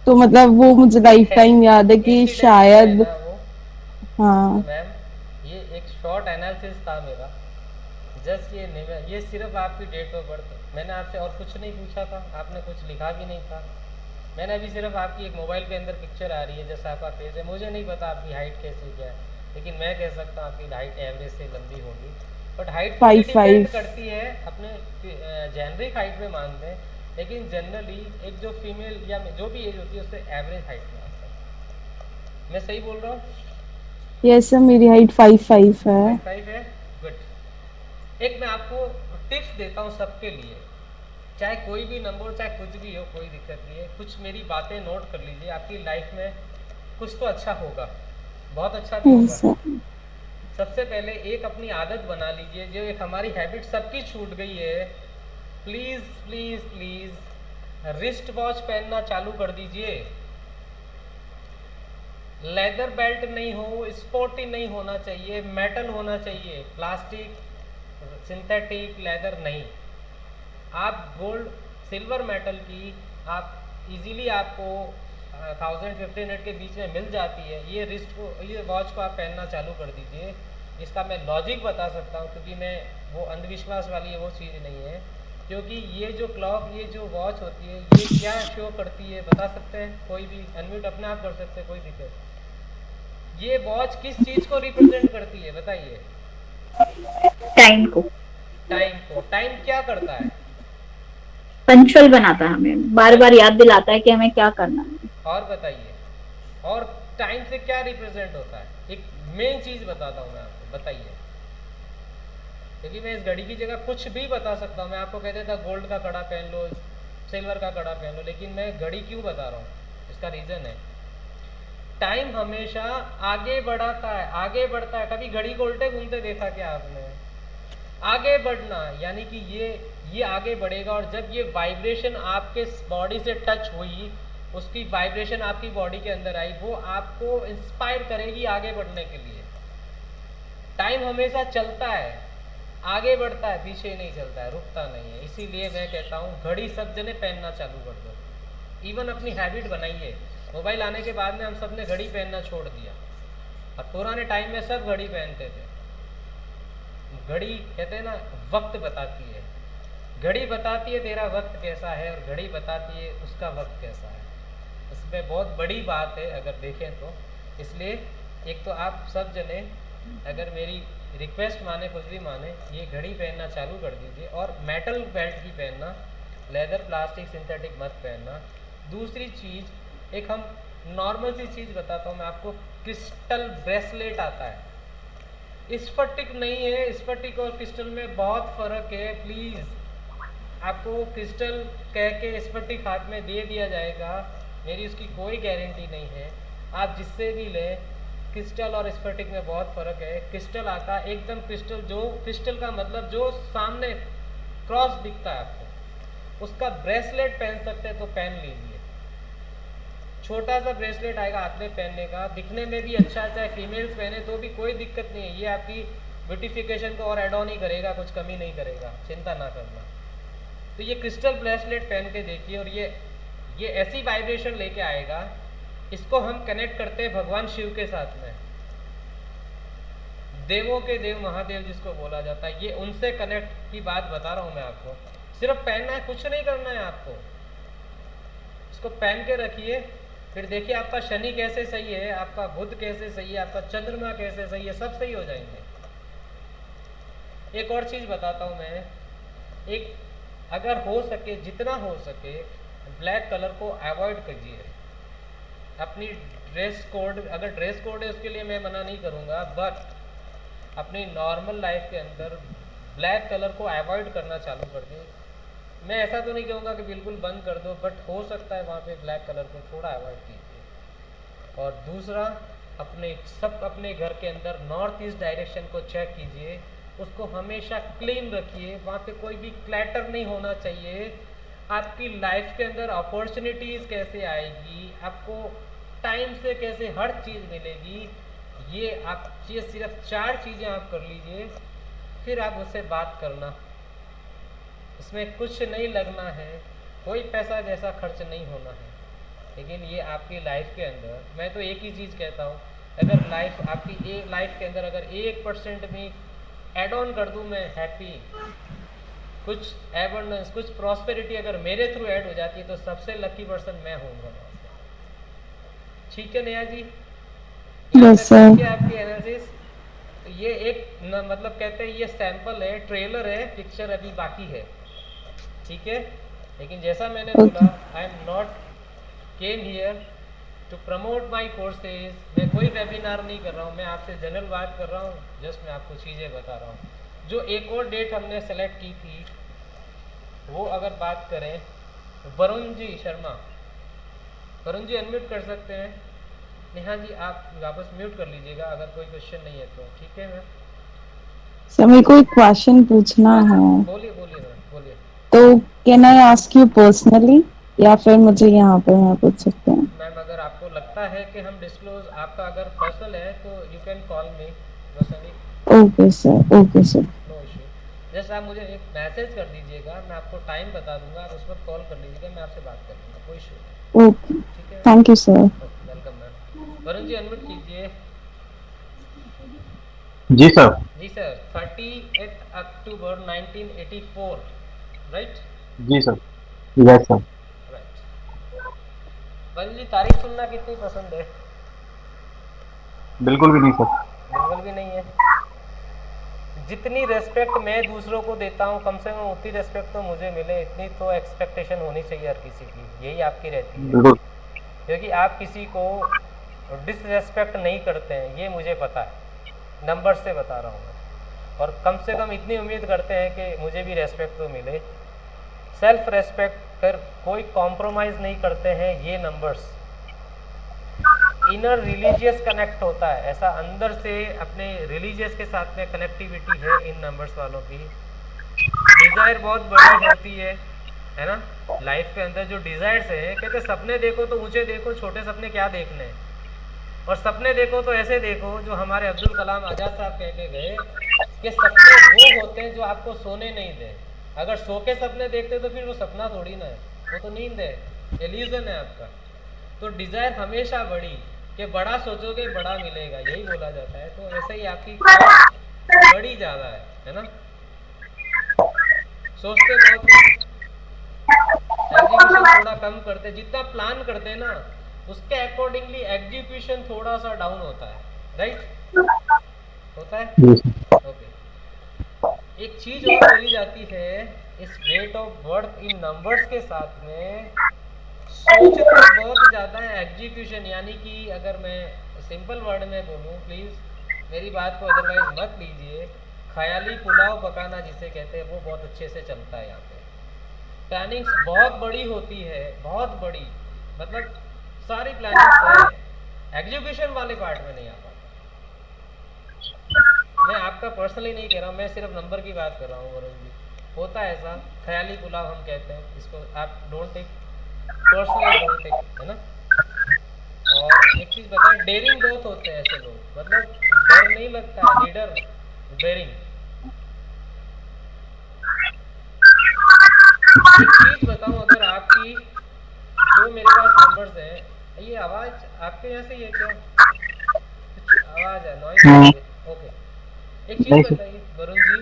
तो मतलब वो मुझे लाइफ टाइम याद है कि इंसिडेंस जो है शायद। ना वो, तो हाँ। मैम ये एक शॉर्ट एनालिसिस था मेरा, जस्ट ये नहीं, ये सिर्फ आपकी डेट ऑफ बर्थ, मैंने आपसे और कुछ नहीं पूछा था, आपने कुछ लिखा भी नहीं था, मैंने अभी सिर्फ आपकी एक मोबाइल के अंदर पिक्चर आ रही है जैसा आपका फेस है, मुझे नहीं पता आपकी हाइट कैसी क्या है, लेकिन मैं कह सकता हूँ आपकी हाइट एवरेज से लंबी होगी, बट हाइट थोड़ी 5'5". डिपेंड करती है अपने जेनरिक हाइट पे मानते हैं, लेकिन जनरली एक जो फीमेल या जो भी एज होती है उससे एवरेज हाइट में आता है, मैं सही बोल रहा हूँ? यस सर मेरी हाइट 5'5" है। 5'5" है, गुड। एक मैं आपको टिप्स देता हूँ सबके लिए, चाहे कोई भी नंबर चाहे कुछ भी हो कोई दिक्कत नहीं है, कुछ मेरी बातें नोट कर लीजिए, आपकी लाइफ में कुछ तो अच्छा होगा, बहुत अच्छा भी यस होगा। सर। सबसे पहले एक अपनी आदत बना लीजिए, जो एक हमारी हैबिट सबकी छूट गई है, please please please wrist watch पहनना चालू कर दीजिए। लेदर बेल्ट नहीं हो, स्पोर्टी नहीं होना चाहिए, मेटल होना चाहिए, प्लास्टिक, सिंथेटिक, लेदर नहीं। आप गोल्ड, सिल्वर मेटल की आप इजीली आपको 1000-1500 के बीच में मिल जाती है। ये रिस्ट को, ये वॉच को आप पहनना चालू कर दीजिए। इसका मैं लॉजिक बता सकता हूँ, क्योंकि मैं वो अंधविश्वास वाली वो चीज़ नहीं है। क्योंकि ये जो क्लॉक, ये जो वॉच होती है, ये क्या शो करती है बता सकते हैं? कोई भी अनम्यूट अपने आप कर सकते हैं, कोई दिक्कत। ये वॉच किस चीज़ को रिप्रेजेंट करती है बताइए? टाइम को। टाइम को। टाइम क्या करता है? पंचुअल बनाता है, हमें बार बार याद दिलाता है कि हमें क्या करना है। और बताइए, और टाइम से क्या रिप्रेजेंट होता है? एक मेन चीज बताता हूँ मैं आपको, बताइए। क्योंकि मैं इस घड़ी की जगह कुछ भी बता सकता हूँ। मैं आपको कह देता गोल्ड का कड़ा पहन लो, सिल्वर का कड़ा पहन लो, लेकिन मैं घड़ी क्यों बता रहा हूँ? इसका रीजन है, टाइम हमेशा आगे बढ़ाता है, आगे बढ़ता है। कभी घड़ी को उल्टे घूमते देखा क्या आपने? आगे बढ़ना यानी कि ये आगे बढ़ेगा, और जब ये वाइब्रेशन आपके बॉडी से टच हुई, उसकी वाइब्रेशन आपकी बॉडी के अंदर आई, वो आपको इंस्पायर करेगी आगे बढ़ने के लिए। टाइम हमेशा चलता है, आगे बढ़ता है, पीछे नहीं चलता है, रुकता नहीं है। इसीलिए मैं कहता हूँ घड़ी सब जने पहनना चालू कर दो। इवन अपनी हैबिट बनाइए। मोबाइल आने के बाद में हम सब ने घड़ी पहनना छोड़ दिया। अब पुराने टाइम में सब घड़ी पहनते थे। घड़ी कहते हैं ना, वक्त बताती है। घड़ी बताती है तेरा वक्त कैसा है, और घड़ी बताती है उसका वक्त कैसा है। इसमें बहुत बड़ी बात है अगर देखें तो। इसलिए एक तो आप सब जने अगर मेरी रिक्वेस्ट माने, कुछ भी माने, ये घड़ी पहनना चालू कर दीजिए। और मेटल बेल्ट ही पहनना, लेदर, प्लास्टिक, सिंथेटिक मत पहनना। दूसरी चीज़, एक हम नॉर्मल सी चीज़ बताता हूँ मैं आपको। क्रिस्टल ब्रेसलेट आता है, स्फटिक नहीं है। स्फटिक और क्रिस्टल में बहुत फ़र्क है। प्लीज़, आपको क्रिस्टल कह के स्फटिक हाथ में दे दिया जाएगा, मेरी उसकी कोई गारंटी नहीं है। आप जिससे भी लें, क्रिस्टल और स्फटिक में बहुत फ़र्क है। क्रिस्टल आता है एकदम क्रिस्टल, जो क्रिस्टल का मतलब जो सामने क्रॉस दिखता है आपको, उसका ब्रेसलेट पहन सकते हैं तो पहन लीजिए। छोटा सा ब्रेसलेट आएगा हाथ में पहनने का, दिखने में भी अच्छा, चाहे फीमेल्स पहने तो भी कोई दिक्कत नहीं है। ये आपकी ब्यूटिफिकेशन को और एड ऑन ही करेगा, कुछ कमी नहीं करेगा, चिंता ना करना। तो ये क्रिस्टल ब्रेसलेट पहन के देखिए, और ये ऐसी वाइब्रेशन लेके आएगा। इसको हम कनेक्ट करते हैं भगवान शिव के साथ में, देवों के देव महादेव जिसको बोला जाता है। ये उनसे कनेक्ट की बात बता रहा हूँ मैं आपको। सिर्फ पहनना है, कुछ नहीं करना है आपको। इसको पहन के रखिए, फिर देखिए आपका शनि कैसे सही है, आपका बुध कैसे सही है, आपका चंद्रमा कैसे सही है, सब सही हो जाएंगे। एक और चीज़ बताता हूँ मैं, एक अगर हो सके, जितना हो सके, ब्लैक कलर को अवॉइड कीजिए। अपनी ड्रेस कोड, अगर ड्रेस कोड है उसके लिए मैं मना नहीं करूँगा, बट अपनी नॉर्मल लाइफ के अंदर ब्लैक कलर को अवॉइड करना चालू कर दें। मैं ऐसा तो नहीं कहूँगा कि बिल्कुल बंद कर दो, बट हो सकता है वहाँ पे ब्लैक कलर को थोड़ा अवॉइड कीजिए। और दूसरा, अपने घर के अंदर नॉर्थ ईस्ट डायरेक्शन को चेक कीजिए, उसको हमेशा क्लीन रखिए। वहाँ पे कोई भी क्लैटर नहीं होना चाहिए। आपकी लाइफ के अंदर अपॉर्चुनिटीज़ कैसे आएगी, आपको टाइम से कैसे हर चीज़ मिलेगी, ये सिर्फ 4 चीज़ें आप कर लीजिए, फिर आप उससे बात करना। इसमें कुछ नहीं लगना है, कोई पैसा जैसा खर्च नहीं होना है। लेकिन ये आपकी लाइफ के अंदर, मैं तो एक ही चीज़ कहता हूँ, अगर आपकी एक लाइफ के अंदर अगर 1% भी एड ऑन कर दूँ मैं, हैप्पी, कुछ एबंडेंस, कुछ प्रॉस्पेरिटी अगर मेरे थ्रू ऐड हो जाती है, तो सबसे लकी पर्सन मैं होऊंगा। ठीक है नेहा जी? Yes sir. क्या आपकी एनालिसिस? तो ये एक मतलब कहते हैं ये सैंपल है, ट्रेलर है, पिक्चर अभी बाकी है। ठीक है, लेकिन जैसा मैंने बोला, I am not came here to promote my courses. मैं कोई वेबिनार नहीं कर रहा हूँ, मैं आपसे जनरल बात कर रहा हूँ। जस्ट मैं आपको चीज़ें बता रहा हूँ। जो एक और डेट हमने सेलेक्ट की थी, वो अगर बात करें, वरुण जी शर्मा, वरुण जी अनम्यूट कर सकते हैं। नेहा जी आप वापस म्यूट कर लीजिएगा अगर कोई क्वेश्चन नहीं है तो। ठीक है मैम? सर मेरे को एक क्वेश्चन पूछना है, बोलिए बोलिए मैम, बोलिए। तो can I ask you personally या फिर मुझे यहाँ पे मैं पूछ सकते हैं? मैम अगर आपको लगता है कि हम डिस्क्लोज आपका अगर पर्सनल है तो you can call me Roshni, okay sir, okay sir. No issue. Just आप मुझे एक मैसेज कर दीजिएगा, मैं आपको टाइम बता दूंगा, आप उस वक्त कॉल कर लीजिएगा, मैं आपसे बात कर लूँगा, कोई इशू नहीं। ओके, ठीक है, thank you sir. Okay, welcome ma'am. Varun ji unmute कीजिए। जी सर। जी सर, 30 अक्टूबर 1984, राइट? जी sir. Yes sir. Right. Varun ji तारीख सुनना कितनी पसंद है? बिल्कुल भी नहीं सर। बिल्कुल भी नहीं है। जितनी रेस्पेक्ट मैं दूसरों को देता हूँ कम से कम उतनी रेस्पेक्ट तो मुझे मिले, इतनी तो एक्सपेक्टेशन होनी चाहिए हर किसी की, यही आपकी रहती है। बिल्कुल। क्योंकि आप किसी को डिसरेस्पेक्ट नहीं करते हैं, ये मुझे पता है, नंबर से बता रहा हूँ मैं। और कम से कम इतनी उम्मीद करते हैं कि मुझे भी रेस्पेक्ट तो मिले। सेल्फ रेस्पेक्ट पर कोई कॉम्प्रोमाइज़ नहीं करते हैं ये नंबर्स। इनर रिलीजियस कनेक्ट होता है, ऐसा अंदर से अपने रिलीजियस के साथ में कनेक्टिविटी है इन नंबर्स वालों की। डिज़ायर बहुत बड़ी होती है ना? लाइफ के अंदर जो डिज़ायर्स है, कहते सपने देखो तो ऊंचे देखो, छोटे सपने क्या देखने हैं। और सपने देखो तो ऐसे देखो जो हमारे अब्दुल कलाम आज़ाद साहब कह के गए कि सपने वो होते हैं जो आपको सोने नहीं दे। अगर सो के सपने देखते तो फिर वो सपना थोड़ी ना है, वो तो नींद है, इल्यूजन है आपका। तो डिज़ायर हमेशा बड़ी, कि बड़ा सोचोगे बड़ा मिलेगा, यही बोला जाता है। तो ऐसे ही आपकी बड़ी ज़्यादा है ना? सोचते बहुत हो, एग्जीक्यूशन थोड़ा कम करते, जितना प्लान करते हैं ना उसके अकॉर्डिंगली एग्जीक्यूशन थोड़ा सा डाउन होता है, राइट? होता है, जी सर। ओके। एक चीज और बोली जाती है इस date of birth in numbers के साथ में, सोचते बहुत ज़्यादा है, एग्जीक्यूशन यानी कि अगर मैं सिंपल वर्ड में बोलूँ, प्लीज़ मेरी बात को अदरवाइज मत लीजिए, ख्याली पुलाव पकाना जिसे कहते हैं वो बहुत अच्छे से चलता है यहाँ पे। प्लानिंग्स बहुत बड़ी होती है, बहुत बड़ी, मतलब सारी प्लानिंग्स है, एग्जीक्यूशन वाले पार्ट में नहीं आ पाता। मैं आपका पर्सनली नहीं कह रहा हूँ, मैं सिर्फ नंबर की बात कर रहा हूँ वरुण जी। होता है ऐसा, ख्याली पुलाव हम कहते हैं इसको, आप don't take personally, don't take, है ना? और एक चीज़ बताएं, डेयरिंग बहुत होते हैं ऐसे लोग, मतलब डर नहीं लगता है, लीडर, डेयरिंग। एक चीज़ बताऊं, अगर आपकी जो मेरे पास नंबर्स हैं, ये आवाज़ आपके यहाँ से ही है क्या? कुछ आवाज़ है, नॉइज आ रही है, ओके। एक चीज़ नहीं सर। बताइए वरुण जी,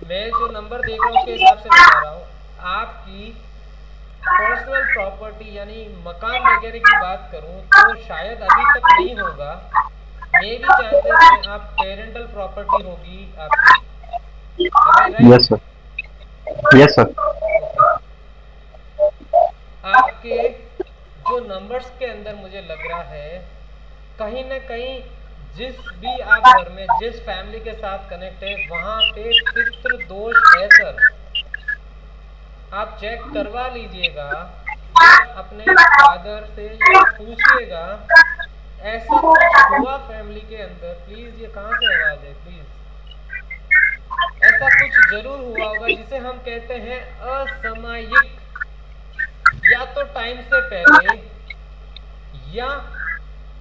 मैं जो नंबर देख रहा हूँ उसके हिसाब से बता रहा हूँ, आपकी पर्सनल प्रॉपर्टी यानी मकान वगैरह की बात करूँ तो शायद अभी तक नहीं होगा, मे भी चांसेस हैं आप पेरेंटल प्रॉपर्टी होगी आपकी, am I right? Yes sir. Yes sir. Okay. आपके जो नंबर्स के अंदर मुझे लग रहा है कहीं ना कहीं, जिस भी आप घर में जिस फैमिली के साथ कनेक्ट है वहां पे पितृ दोष है सर। आप चेक करवा लीजिएगा या अपने फादर से या पूछिएगा, ऐसा कुछ हुआ फैमिली के अंदर, प्लीज। ये कहाँ से आवाज है, प्लीज। ऐसा कुछ जरूर हुआ होगा जिसे हम कहते हैं असामयिक, या तो टाइम से पहले या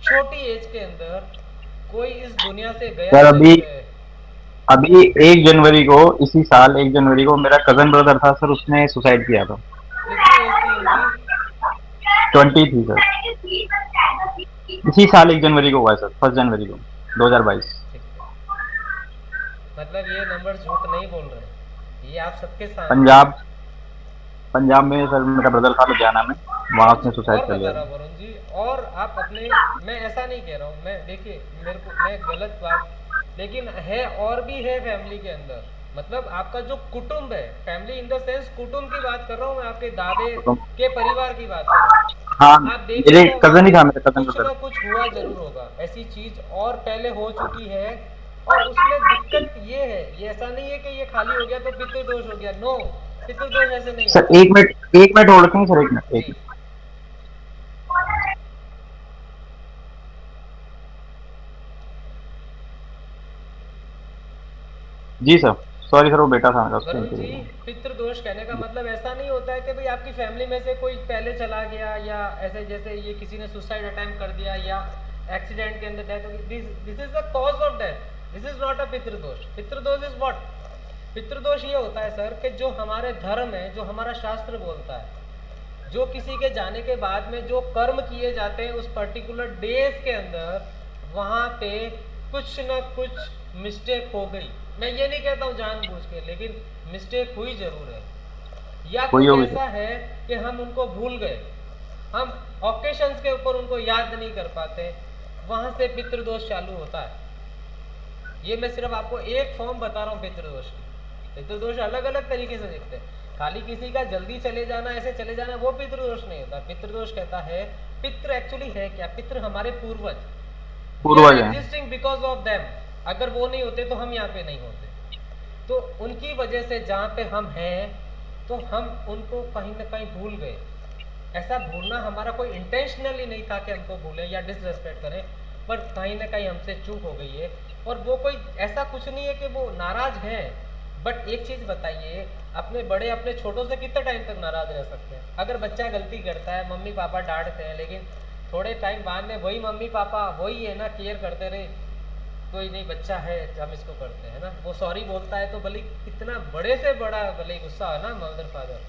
छोटी एज के अंदर कोई इस दुनिया से गया सर अभी जरूर है। अभी 1 जनवरी को, इसी साल 1 जनवरी को मेरा कजन ब्रदर था सर, उसने सुसाइड किया था। कितनी एज थी उनकी? 20 थी सर। इसी साल 1 जनवरी को हुआ है सर, 1 जनवरी को 2022। ठीक है, मतलब ये नंबर झूठ नहीं बोल रहे, ये आप सबके सामने है। पंजाब पंजाब में सर मेरा ब्रदर था, लुधियाना में, वहाँ वरुण उसने जी सुसाइड और कर बता लिया रहा था। वरुण जी, और आप अपने, मैं ऐसा नहीं कह रहा हूँ, मैं देखिए मेरे को, मैं गलत बात, लेकिन है और भी है फैमिली के अंदर, मतलब आपका जो कुटुंब है, फैमिली इन द सेंस कुटुंब की बात कर रहा हूँ मैं, आपके दादे तो के परिवार की बात कर रहा हूँ। हाँ, आप मेरे देखिएगा वहाँ कजन ही पे था, मेरे कजन कुछ ब्रदर। ना कुछ हुआ जरूर होगा, ऐसी चीज और पहले हो चुकी है। और उसमें दिक्कत ये है, ये ऐसा नहीं है कि ये खाली हो गया तो पितृदोष हो गया, नो, पितृदोष ऐसे नहीं सर होता। 1 मिनट होल्ड रखेंगे सर, 1 मिनट, एक जी। मिनट। जी सर। सॉरी सर, वो बेटा था मेरा, उसके वरुण जी, लिए। पितृदोष कहने का मतलब ऐसा नहीं होता है कि भाई आपकी फैमिली में से कोई पहले चला गया, या ऐसे जैसे ये किसी ने सुसाइड अटेम्प्ट कर दिया या एक्सीडेंट के अंदर डेथ हो गई, this is the cause of death, this is not a पितृदोष। पितृदोष इज व्हाट? पितृदोष ये होता है सर कि जो हमारे धर्म है, जो हमारा शास्त्र बोलता है, जो किसी के जाने के बाद में जो कर्म किए जाते हैं उस पर्टिकुलर डेज के अंदर, वहाँ पे कुछ ना कुछ मिस्टेक हो गई। मैं ये नहीं कहता हूँ जानबूझ के, लेकिन मिस्टेक हुई जरूर है। या कोई कुछ होगी ऐसा है कि हम उनको भूल गए, हम ऑकेशंस के ऊपर उनको याद नहीं कर पाते, वहाँ से पितृदोष चालू होता है। ये मैं सिर्फ आपको एक फॉर्म बता रहा हूँ पितृदोष की। पितृदोष अलग अलग तरीके से दिखते हैं। खाली किसी का जल्दी चले जाना, ऐसे चले जाना, वो पितृदोष नहीं होता। पितृदोष कहता है, पितृ एक्चुअली है क्या? पितृ हमारे पूर्वज, वी आर पूर्वज हैं। Existing because of them. अगर वो नहीं होते तो हम यहाँ पे नहीं होते। तो उनकी वजह से जहाँ पे हम हैं, तो हम उनको कहीं ना कहीं भूल गए। ऐसा भूलना हमारा कोई इंटेंशनली नहीं था कि हमको भूलें या डिसरेस्पेक्ट करें, पर कहीं ना कहीं हमसे चूक हो गई है। और वो कोई ऐसा कुछ नहीं है कि वो नाराज हैं, बट एक चीज़ बताइए, अपने बड़े अपने छोटों से कितने टाइम तक नाराज रह सकते हैं? अगर बच्चा गलती करता है, मम्मी पापा डांटते हैं, लेकिन थोड़े टाइम बाद में वही मम्मी पापा वही है ना, केयर करते रहे, कोई नहीं बच्चा है हम इसको करते हैं ना, वो सॉरी बोलता है तो भले कितना बड़े से बड़ा भले गुस्सा है ना मदर फादर,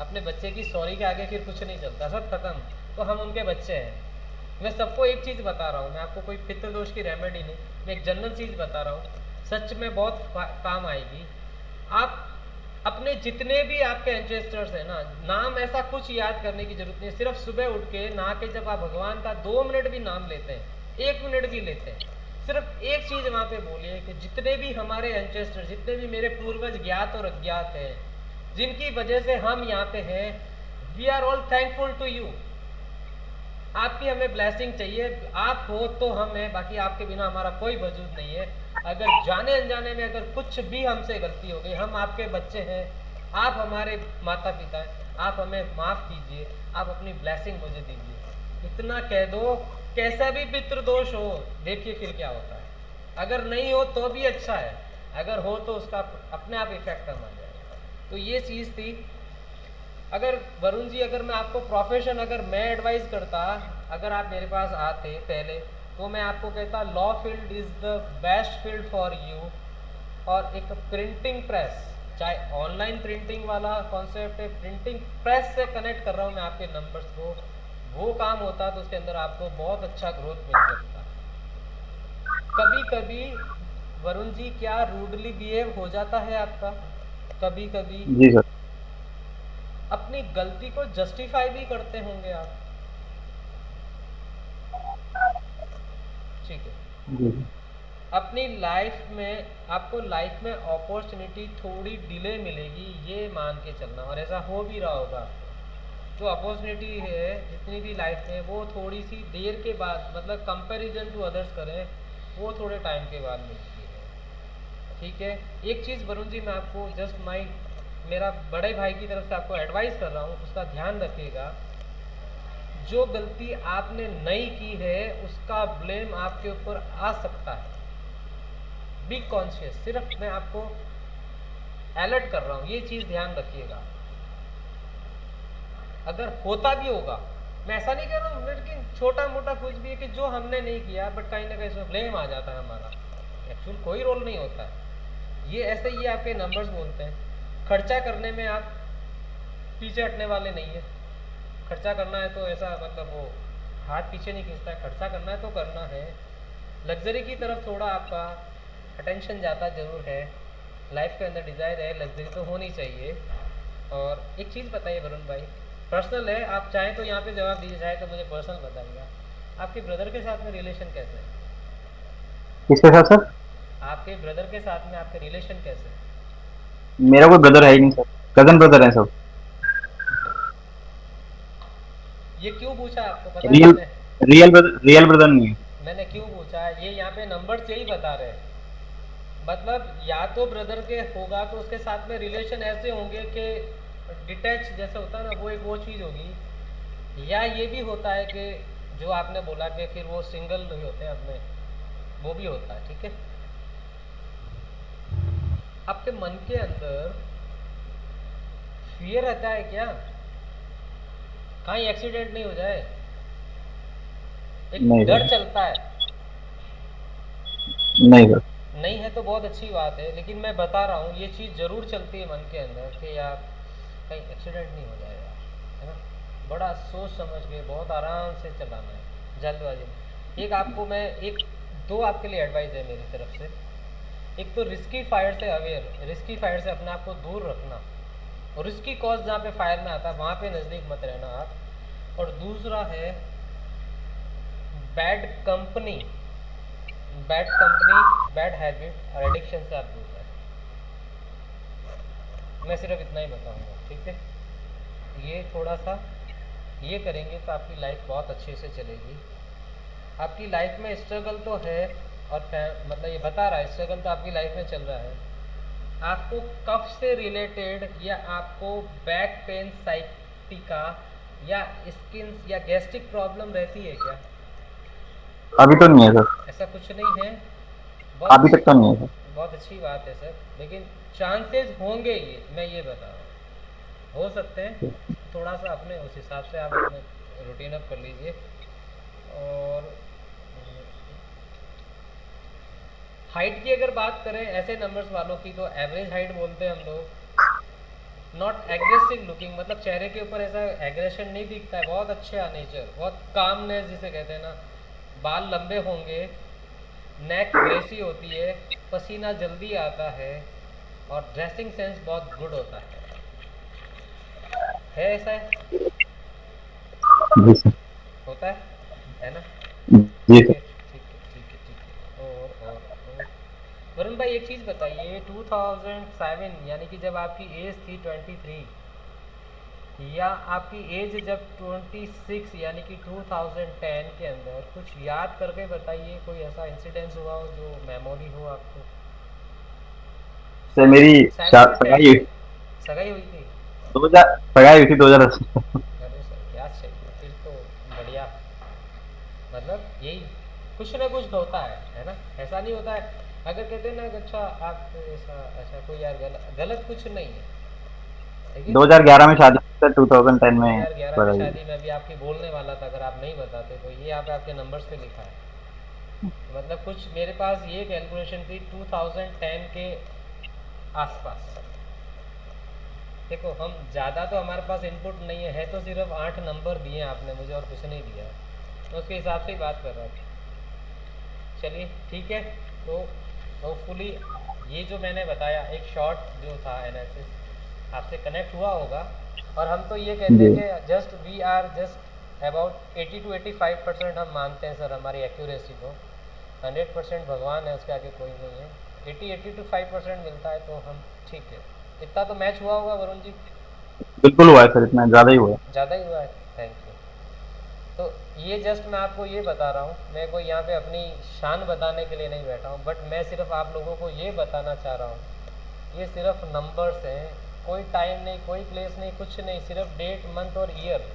अपने बच्चे की सॉरी के आगे फिर कुछ नहीं चलता, सब खत्म। तो हम उनके बच्चे हैं। मैं सबको एक चीज़ बता रहा हूँ, मैं आपको कोई पितृदोष की रेमेडी नहीं, मैं एक जनरल चीज़ बता रहा हूँ, सच में बहुत काम आएगी। आप अपने जितने भी आपके एंसेस्टर्स हैं ना, नाम ऐसा कुछ याद करने की जरूरत नहीं है। सिर्फ सुबह उठ के नहा के जब आप भगवान का 2 मिनट भी नाम लेते हैं, 1 मिनट भी लेते हैं, सिर्फ एक चीज़ वहाँ पे बोलिए कि जितने भी हमारे एंसेस्टर, जितने भी मेरे पूर्वज ज्ञात और अज्ञात हैं, जिनकी वजह से हम यहाँ पे हैं, we are all thankful to you. आपकी हमें ब्लेसिंग चाहिए, आप हो तो हम हैं, बाकी आपके बिना हमारा कोई वजूद नहीं है। अगर जाने अनजाने में अगर कुछ भी हमसे गलती हो गई, हम आपके बच्चे हैं, आप हमारे माता पिता हैं, आप हमें माफ़ कीजिए, आप अपनी ब्लेसिंग मुझे दीजिए, इतना कह दो। कैसा भी पितृदोष हो, देखिए फिर क्या होता है। अगर नहीं हो तो भी अच्छा है, अगर हो तो उसका अपने आप इफेक्ट कम आ जाएगा। तो ये चीज़ थी। अगर वरुण जी, अगर मैं आपको प्रोफेशन, अगर मैं एडवाइस करता, अगर आप मेरे पास आते पहले, तो मैं आपको कहता law field is the best field for you. और एक प्रिंटिंग प्रेस, चाहे ऑनलाइन प्रिंटिंग वाला कॉन्सेप्ट है, प्रिंटिंग प्रेस से कनेक्ट कर रहा हूँ मैं आपके नंबर्स को, वो काम होता तो उसके अंदर आपको बहुत अच्छा ग्रोथ मिल सकता। कभी कभी वरुण जी क्या रूडली बिहेव हो जाता है आपका? कभी कभी जी सर। अपनी गलती को जस्टिफाई भी करते होंगे आप, ठीक है। जी। अपनी लाइफ में, आपको लाइफ में अपॉर्चुनिटी थोड़ी डिले मिलेगी, ये मान के चलना, और ऐसा हो भी रहा होगा। जो अपॉर्चुनिटी है जितनी भी लाइफ में, वो थोड़ी सी देर के बाद, मतलब कंपैरिजन टू अदर्स करें, वो थोड़े टाइम के बाद मिलती है, ठीक है। एक चीज़ वरुण जी, मैं आपको जस्ट मेरा बड़े भाई की तरफ से आपको एडवाइस कर रहा हूँ, उसका ध्यान रखिएगा। जो गलती आपने नहीं की है उसका ब्लेम आपके ऊपर आ सकता है। बी कॉन्शियस, सिर्फ मैं आपको अलर्ट कर रहा हूँ, ये चीज़ ध्यान रखिएगा। अगर होता भी होगा, मैं ऐसा नहीं कह रहा हूँ, लेकिन छोटा मोटा कुछ भी है कि जो हमने नहीं किया, बट कहीं ना कहीं इसमें ब्लेम आ जाता है हमारा, एक्चुअल कोई रोल नहीं होता है। ये ऐसे ही आपके नंबर्स बोलते हैं। खर्चा करने में आप पीछे हटने वाले नहीं है। खर्चा करना है तो ऐसा, मतलब वो हाथ पीछे नहीं खींचता है, खर्चा करना है तो करना है। लग्जरी की तरफ थोड़ा आपका अटेंशन जाता जरूर है, लाइफ के अंदर डिज़ायर है, लग्जरी तो होनी चाहिए। और एक चीज़ बताइए वरुण भाई, पर्सनल है, आप चाहें तो यहाँ पे जवाब दीजिए, चाहे तो मुझे पर्सनल बताइएगा, आपके ब्रदर के साथ में रिलेशन कैसे है? किसके साथ सर? आपके ब्रदर के साथ में आपके रिलेशन कैसे है? मेरा कोई ब्रदर है ही नहीं सर, कजन ब्रदर है सब। ये क्यों पूछा आपको पता है रियल मैंने? रियल ब्रदर नहीं है। मैंने क्यों पूछा है, ये यहाँ पे नंबर्स यही बता रहे हैं। मतलब या तो ब्रदर के होगा तो उसके साथ में रिलेशन ऐसे होंगे कि डिटैच जैसे होता है ना, वो एक वो चीज़ होगी। या ये भी होता है कि जो आपने बोला कि फिर वो सिंगल होते हैं अपने, वो भी होता है, ठीक है। आपके मन के अंदर फियर रहता है क्या, कहीं एक्सीडेंट नहीं हो जाए, एक नहीं डर सर, चलता है? नहीं सर। नहीं है तो बहुत अच्छी बात है, लेकिन मैं बता रहा हूँ ये चीज़ ज़रूर चलती है मन के अंदर कि यार कहीं एक्सीडेंट नहीं हो जाए यार, है ना। बड़ा सोच समझ के बहुत आराम से चलाना है, जल्दबाजी में। एक आपको मैं एक दो आपके लिए एडवाइस है मेरी तरफ से। एक तो रिस्की फायर से अवेयर, रिस्की फायर से अपने आप को दूर रखना, और रिस्की कॉज जहाँ पे फायर में आता है वहाँ पे नज़दीक मत रहना आप। और दूसरा है bad company, bad company, bad habit और एडिक्शन से आप दूर रहें। मैं सिर्फ इतना ही बताऊंगा, ठीक है। ये थोड़ा सा ये करेंगे तो आपकी लाइफ बहुत अच्छे से चलेगी। आपकी लाइफ में स्ट्रगल तो है, और मतलब ये बता रहा है स्ट्रगल तो आपकी लाइफ में चल रहा है। आपको कफ से रिलेटेड या आपको बैक पेन, साइटिका या स्किन या गैस्ट्रिक प्रॉब्लम रहती है क्या? अभी तो नहीं है सर। ऐसा कुछ नहीं है, बहुत अभी अच्छी, तक तो नहीं है सर। बहुत अच्छी बात है सर। लेकिन चांसेस होंगे, ये मैं ये बता रहा हूँ, हो सकते हैं। थोड़ा सा अपने उस हिसाब से आप अपने रूटीन अप कर लीजिए। और हाइट की अगर बात करें ऐसे नंबर्स वालों की, तो एवरेज हाइट बोलते हैं हम लोग। नॉट एग्रेसिव लुकिंग, मतलब चेहरे के ऊपर ऐसा एग्रेशन नहीं दिखता है, बहुत अच्छा नेचर, बहुत कामनेस जिसे कहते हैं ना। बाल लंबे होंगे, नेक ग्रेसी होती है, पसीना जल्दी आता है, और ड्रेसिंग सेंस बहुत गुड होता है ऐसा है? जी सर। होता है ना। जी ठीक सर। है, ठीक है, ठीक है, ठीक है। और वरुण भाई एक चीज़ बताइए, 2007 यानी कि जब आपकी एज थी 23, या आपकी एज जब 26 यानी कि 2010 के अंदर, कुछ याद करके बताइए, कोई ऐसा इंसिडेंस हुआ हो जो मेमोरी हो आपको। सर मेरी सेवन और टेन सगाई में सगाई हुई थी? 2000 सगाई हुई थी 2010 में। अरे सर क्या चाहिए फिर तो, बढ़िया। मतलब यही कुछ ना कुछ होता है ना, ऐसा नहीं होता है। अगर कहते हैं ना कि अच्छा आप ऐसा ऐसा कोई यार गलत गलत कुछ नहीं है, लेकिन 2011 में शादी की सर, 2010 में 2011 में सगाई हुई। शादी में भी आपकी बोलने वाला था, अगर आप नहीं बताते तो। ये यहाँ पे आपके नंबर्स पे लिखा है, मतलब कुछ मेरे पास ये कैलकुलेशन थी 2010 के आसपास। देखो हम ज़्यादा तो हमारे पास इनपुट नहीं है तो सिर्फ 8 नंबर दिए हैं आपने मुझे, और कुछ नहीं दिया है। मैं उसके हिसाब से ही बात कर रहा था। चलिए ठीक है। तो होपफुली ये जो मैंने बताया एक शॉर्ट जो था एनालिसिस आपसे कनेक्ट हुआ होगा। और हम तो ये कहते जी। हैं कि just we are just about 80 to 85% हम मानते हैं सर हमारी एक्यूरेसी को। 100% भगवान है, उसके आगे कोई नहीं है। 80-85% मिलता है तो हम ठीक है। इतना तो मैच हुआ होगा वरुण जी? बिल्कुल हुआ है सर, इतना ज़्यादा ही हुआ है। ज़्यादा ही हुआ है, थैंक यू। तो ये जस्ट मैं आपको ये बता रहा हूँ, मैं कोई यहाँ पे अपनी शान बताने के लिए नहीं बैठा हूँ, बट मैं सिर्फ आप लोगों को ये बताना चाह रहा हूँ, ये सिर्फ नंबर्स हैं, कोई टाइम नहीं, कोई प्लेस नहीं, कुछ नहीं, सिर्फ डेट, मंथ और ईयर।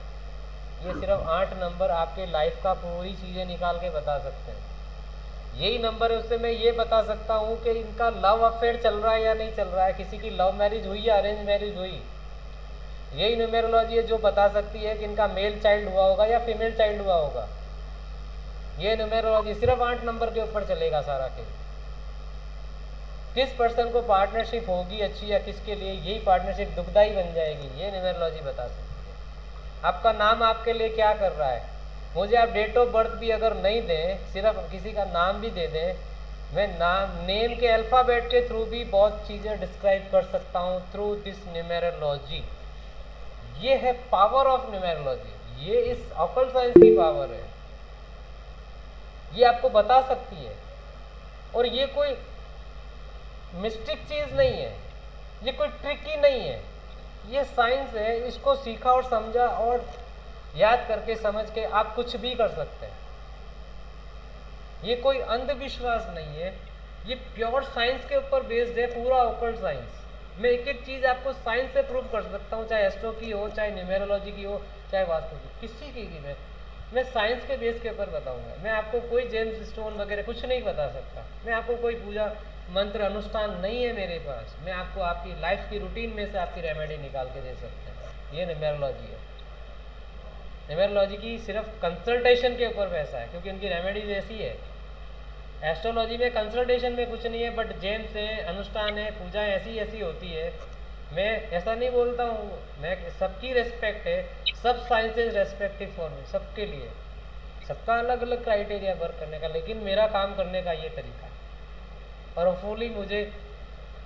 ये सिर्फ 8 नंबर आपके लाइफ का पूरी चीज़ें निकाल के बता सकते हैं। यही नंबर है, उससे मैं ये बता सकता हूँ कि इनका लव अफेयर चल रहा है या नहीं चल रहा है, किसी की लव मैरिज हुई या अरेंज मैरिज हुई। यही न्यूमेरोलॉजी है जो बता सकती है कि इनका मेल चाइल्ड हुआ होगा या फीमेल चाइल्ड हुआ होगा। ये न्यूमेरोलॉजी सिर्फ 8 नंबर के ऊपर चलेगा सारा खेल। किस पर्सन को पार्टनरशिप होगी अच्छी या किसके लिए यही पार्टनरशिप दुखदाई बन जाएगी, ये न्यूमेरोलॉजी बता सकती है। आपका नाम आपके लिए क्या कर रहा है, मुझे आप डेट ऑफ बर्थ भी अगर नहीं दें, सिर्फ किसी का नाम भी दे दें, मैं नाम नेम के अल्फ़ाबेट के थ्रू भी बहुत चीज़ें डिस्क्राइब कर सकता हूँ थ्रू दिस न्यूमेरोलॉजी। ये है पावर ऑफ न्यूमेरोलॉजी, ये इस ऑकल्ट साइंस की पावर है, ये आपको बता सकती है। और ये कोई मिस्टिक चीज़ नहीं है, ये कोई ट्रिकी नहीं है, ये साइंस है। इसको सीखा और समझा और याद करके समझ के आप कुछ भी कर सकते हैं। ये कोई अंधविश्वास नहीं है, ये प्योर साइंस के ऊपर बेस्ड है पूरा ऑकल्ट साइंस। मैं एक एक चीज़ आपको साइंस से प्रूव कर सकता हूँ, चाहे एस्ट्रो की हो, चाहे न्यूमेरोलॉजी की हो, चाहे वास्तु की, किसी की मैं साइंस के बेस के ऊपर बताऊंगा। मैं आपको कोई जेम्स स्टोन वगैरह कुछ नहीं बता सकता, मैं आपको कोई पूजा मंत्र अनुष्ठान नहीं है मेरे पास। मैं आपको आपकी लाइफ की रूटीन में से आपकी रेमेडी निकाल के दे सकते हैं। ये न्यूमेरोलॉजी है। न्यूमेरोलॉजी की सिर्फ कंसल्टेशन के ऊपर पैसा है, क्योंकि उनकी रेमेडीज ऐसी है। एस्ट्रोलॉजी में कंसल्टेशन में कुछ नहीं है, बट जेम्स है, अनुष्ठान है, पूजा ऐसी ऐसी होती है। मैं ऐसा नहीं बोलता हूँ, मैं सबकी रेस्पेक्ट है, सब साइंसेज रेस्पेक्टिव फॉर मी, सबके लिए। सबका अलग अलग क्राइटेरिया वर्क करने का, लेकिन मेरा काम करने का ये तरीका है। और होपफुली मुझे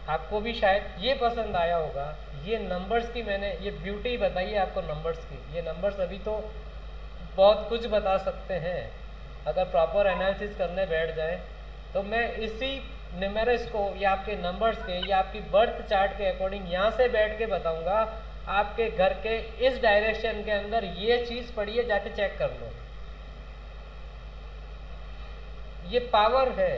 आपको भी शायद ये पसंद आया होगा। ये नंबर्स की मैंने ये ब्यूटी बताई है आपको नंबर्स की। ये नंबर्स अभी तो बहुत कुछ बता सकते हैं, अगर प्रॉपर एनालिसिस करने बैठ जाए तो मैं इसी न्यूमेरस को या आपके नंबर्स के या आपकी बर्थ चार्ट के अकॉर्डिंग यहाँ से बैठ के बताऊंगा आपके घर के इस डायरेक्शन के अंदर ये चीज़ पड़ी है, जाके चेक कर लो। ये पावर है,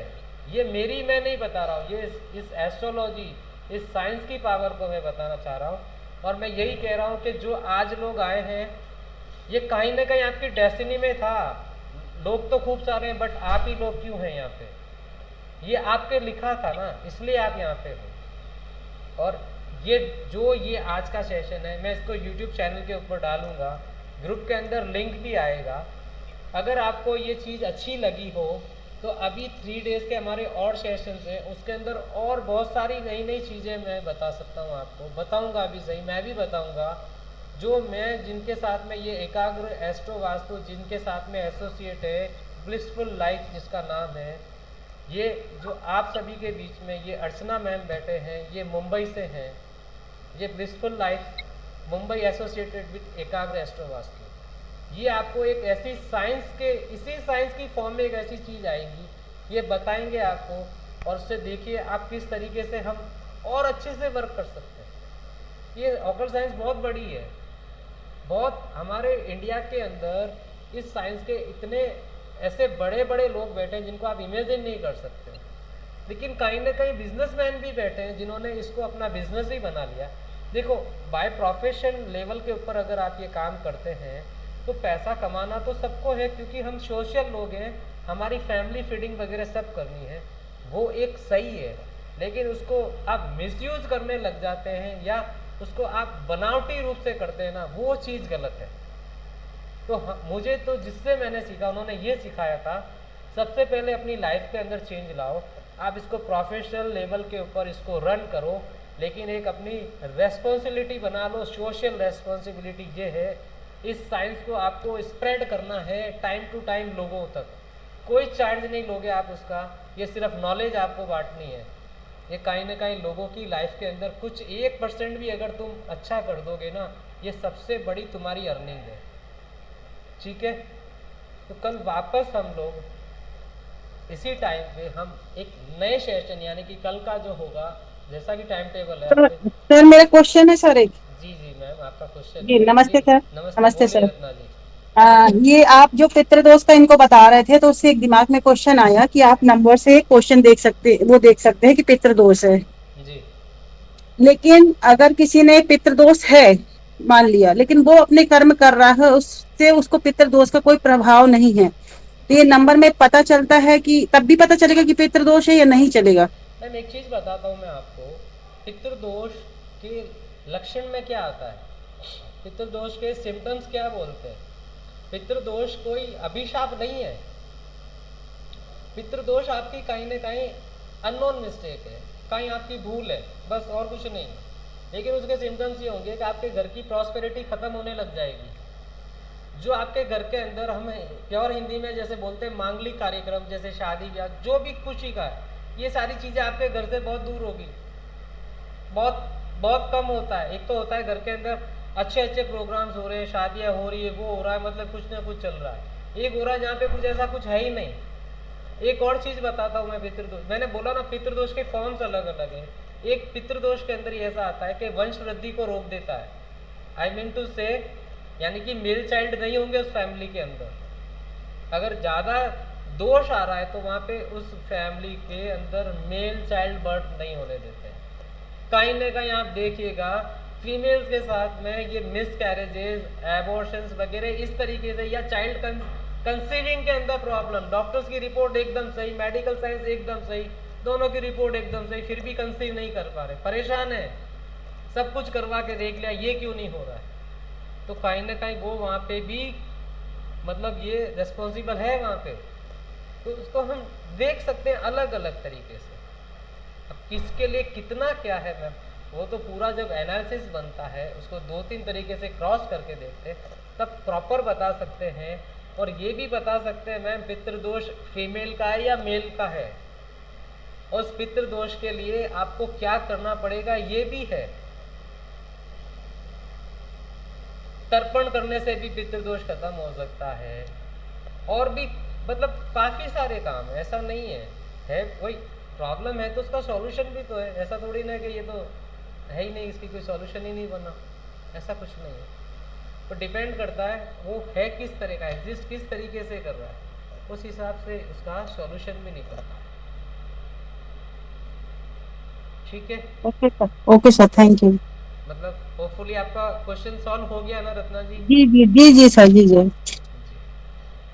ये मेरी मैं नहीं बता रहा हूँ, ये इस एस्ट्रोलॉजी इस साइंस की पावर को मैं बताना चाह रहा हूँ। और मैं यही कह रहा हूँ कि जो आज लोग आए हैं ये कहीं ना कहीं आपकी डेस्टिनी में था। लोग तो खूब सारे हैं, बट आप ही लोग क्यों हैं यहाँ पे? ये आपके लिखा था ना, इसलिए आप यहाँ पे हो। और ये आज का सेशन है, मैं इसको यूट्यूब चैनल के ऊपर डालूंगा, ग्रुप के अंदर लिंक भी आएगा। अगर आपको ये चीज़ अच्छी लगी हो तो अभी 3 डेज़ के हमारे और सेशंस हैं, उसके अंदर और बहुत सारी नई नई चीज़ें मैं बता सकता हूँ आपको, बताऊँगा अभी सही, मैं भी बताऊँगा। जो मैं जिनके साथ में ये एकाग्र एस्ट्रो वास्तु जिनके साथ में एसोसिएट है, ब्लिसफुल लाइफ जिसका नाम है, ये जो आप सभी के बीच में ये अर्चना मैम बैठे हैं, ये मुंबई से हैं। ये blissful life Mumbai associated with एकाग्र एस्ट्रो वास्तु, ये आपको एक ऐसी साइंस के इसी साइंस की फॉर्म में एक ऐसी चीज़ आएगी, ये बताएंगे आपको। और उससे देखिए आप किस तरीके से हम और अच्छे से वर्क कर सकते हैं। ये ऑकल्ट साइंस बहुत बड़ी है, बहुत हमारे इंडिया के अंदर इस साइंस के इतने ऐसे बड़े बड़े लोग बैठे हैं जिनको आप इमेजिन नहीं कर सकते। लेकिन कहीं ना कहीं बिजनेसमैन भी बैठे हैं जिन्होंने इसको अपना बिजनेस ही बना लिया। देखो, बाय प्रोफेशन लेवल के ऊपर अगर आप ये काम करते हैं तो पैसा कमाना तो सबको है, क्योंकि हम सोशल लोग हैं, हमारी फैमिली फीडिंग वगैरह सब करनी है, वो एक सही है। लेकिन उसको आप मिसयूज करने लग जाते हैं या उसको आप बनावटी रूप से करते हैं ना, वो चीज़ गलत है। तो मुझे तो जिससे मैंने सीखा उन्होंने ये सिखाया था, सबसे पहले अपनी लाइफ के अंदर चेंज लाओ। आप इसको प्रोफेशनल लेवल के ऊपर इसको रन करो, लेकिन एक अपनी रेस्पॉन्सिबिलिटी बना लो। सोशल रेस्पॉन्सिबिलिटी ये है, इस साइंस को आपको स्प्रेड करना है टाइम टू टाइम लोगों तक। कोई चार्ज नहीं लोगे आप उसका, ये सिर्फ नॉलेज आपको बांटनी है। ये कहीं ना कहीं लोगों की लाइफ के अंदर कुछ 1% भी अगर तुम अच्छा कर दोगे ना, ये सबसे बड़ी तुम्हारी अर्निंग है। ठीक है, तो कल वापस हम लोग इसी टाइम पे हम एक नए सेशन यानी कि कल का जो होगा, जैसा कि टाइम टेबल है सर मेरा क्वेश्चन है सर एक। जी जी मैम, आपका क्वेश्चन जी नमस्ते सर। नमस्ते सर। बोलिए रत्ना जी। ये आप जो पितृदोष का इनको बता रहे थे तो उससे एक दिमाग में क्वेश्चन आया कि आप नंबर से क्वेश्चन देख सकते हैं कि पितृदोष है। जी लेकिन अगर किसी ने पितृदोष है मान लिया, लेकिन वो अपने कर्म कर रहा है, उससे उसको पितृदोष का कोई प्रभाव नहीं है, तो ये नंबर में पता चलता है कि तब भी पता चलेगा कि पितृदोष है या नहीं चलेगा? मैम एक चीज़ बताता हूँ मैं आपको, पितृदोष के लक्षण में क्या आता है, पितृदोष के सिम्टम्स क्या बोलते हैं। पितृदोष कोई अभिशाप नहीं है, पितृदोष आपकी कहीं ना कहीं अननोन मिस्टेक है, कहीं आपकी भूल है, बस और कुछ नहीं है। लेकिन उसके सिम्टम्स ये होंगे कि आपके घर की प्रॉस्पेरिटी खत्म होने लग जाएगी। जो आपके घर के अंदर हम प्योर हिंदी में जैसे बोलते हैं मांगलिक कार्यक्रम, जैसे शादी ब्याह, जो भी खुशी का है, ये सारी चीज़ें आपके घर से बहुत दूर होगी, बहुत बहुत कम होता है। एक तो होता है घर के अंदर अच्छे अच्छे प्रोग्राम्स हो रहे हैं, शादियाँ हो रही है, वो हो रहा है, मतलब कुछ ना कुछ चल रहा है। एक हो रहा है जहाँ पे कुछ ऐसा कुछ है ही नहीं। एक और चीज़ बताता हूँ मैं, पितृदोष, मैंने बोला ना पितृदोष के फॉर्म्स अलग अलग हैं। एक पितृदोष के अंदर ये ऐसा आता है कि वंश वृद्धि को रोक देता है। आई मीन टू से, यानी कि मेल चाइल्ड नहीं होंगे उस फैमिली के अंदर। अगर ज़्यादा दोष आ रहा है तो वहाँ पे उस फैमिली के अंदर मेल चाइल्ड बर्थ नहीं होने देते हैं। कहीं ना कहीं आप देखिएगा फीमेल्स के साथ में ये मिस कैरेजेस, एबॉर्शंस वगैरह इस तरीके से, या चाइल्ड कंसीविंग के अंदर प्रॉब्लम, डॉक्टर्स की रिपोर्ट एकदम सही, मेडिकल साइंस एकदम सही, दोनों की रिपोर्ट एकदम सही, फिर भी कंसीव नहीं कर पा रहे, परेशान है, सब कुछ करवा के देख लिया, ये क्यों नहीं हो रहा है। तो कहीं ना कहीं वो वहाँ पे भी मतलब ये रेस्पॉन्सिबल है वहाँ पे। तो उसको हम देख सकते हैं अलग अलग तरीके से। अब किसके लिए कितना क्या है मैम, वो तो पूरा जब एनालिसिस बनता है उसको 2-3 तरीके से क्रॉस करके देखते हैं तब प्रॉपर बता सकते हैं। और ये भी बता सकते हैं मैम पितृदोष फीमेल का है या मेल का है, और उस पितृदोष के लिए आपको क्या करना पड़ेगा ये भी है। तर्पण करने से भी पितृदोष खत्म हो सकता है, और भी मतलब काफी सारे काम है, ऐसा नहीं है कोई प्रॉब्लम है तो उसका सॉल्यूशन भी तो है। ऐसा थोड़ी ना कि ये तो है ही नहीं, इसकी कोई सॉल्यूशन ही नहीं बना, ऐसा कुछ नहीं है। तो डिपेंड करता है वो है किस तरह का, एग्जिस्ट किस तरीके से कर रहा है, उस हिसाब से उसका सॉल्यूशन भी निकलता है। ठीक है, ओके सर, थैंक यू। मतलब होपफुली आपका क्वेश्चन सॉल्व हो गया ना रत्ना जी? जी जी जी जी सर, जी जी।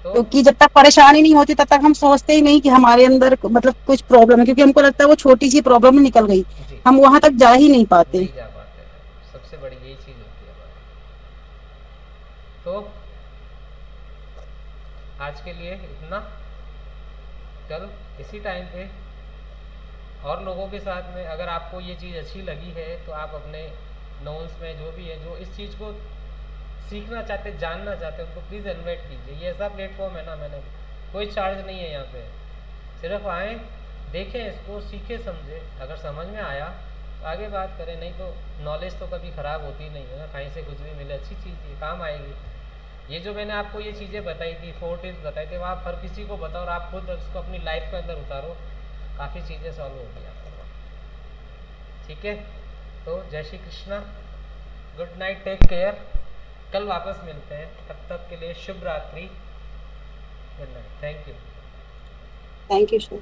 तो क्योंकि जब तक परेशानी नहीं होती तब तक हम सोचते ही नहीं कि हमारे अंदर मतलब कुछ प्रॉब्लम है, क्योंकि हमको लगता है वो छोटी सी प्रॉब्लम निकल गई, जी हम वहां तक जा ही नहीं पाते। नहीं जा पाते हैं, सबसे बड़ी यही चीज होती है हमारी। तो आज के लिए इतना, कल इसी टाइम पे और लोगों के साथ में अगर आपको ये चीज़ अच्छी लगी है तो आप अपने नोन्स में जो भी है जो इस चीज़ को सीखना चाहते जानना चाहते हैं उनको प्लीज़ इनवाइट कीजिए। ये ऐसा प्लेटफॉर्म है ना, मैंने कोई चार्ज नहीं है यहाँ पे, सिर्फ आए देखें इसको, सीखे समझे, अगर समझ में आया तो आगे बात करें, नहीं तो नॉलेज तो कभी ख़राब होती नहीं है ना, कहीं से कुछ भी मिले अच्छी चीज़ ये काम आएगी। ये जो मैंने आपको ये चीज़ें बताई थी 4 टिप्स बताए थे वो आप हर किसी को बताओ और आप खुद उसको अपनी लाइफ के अंदर उतारो, काफ़ी चीज़ें सॉल्व होगी आपको। ठीक है, तो जय Shri Krishna, good night, take care, कल वापस मिलते हैं, तब तक के लिए शुभ रात्रि, good night, thank you. Thank you sir.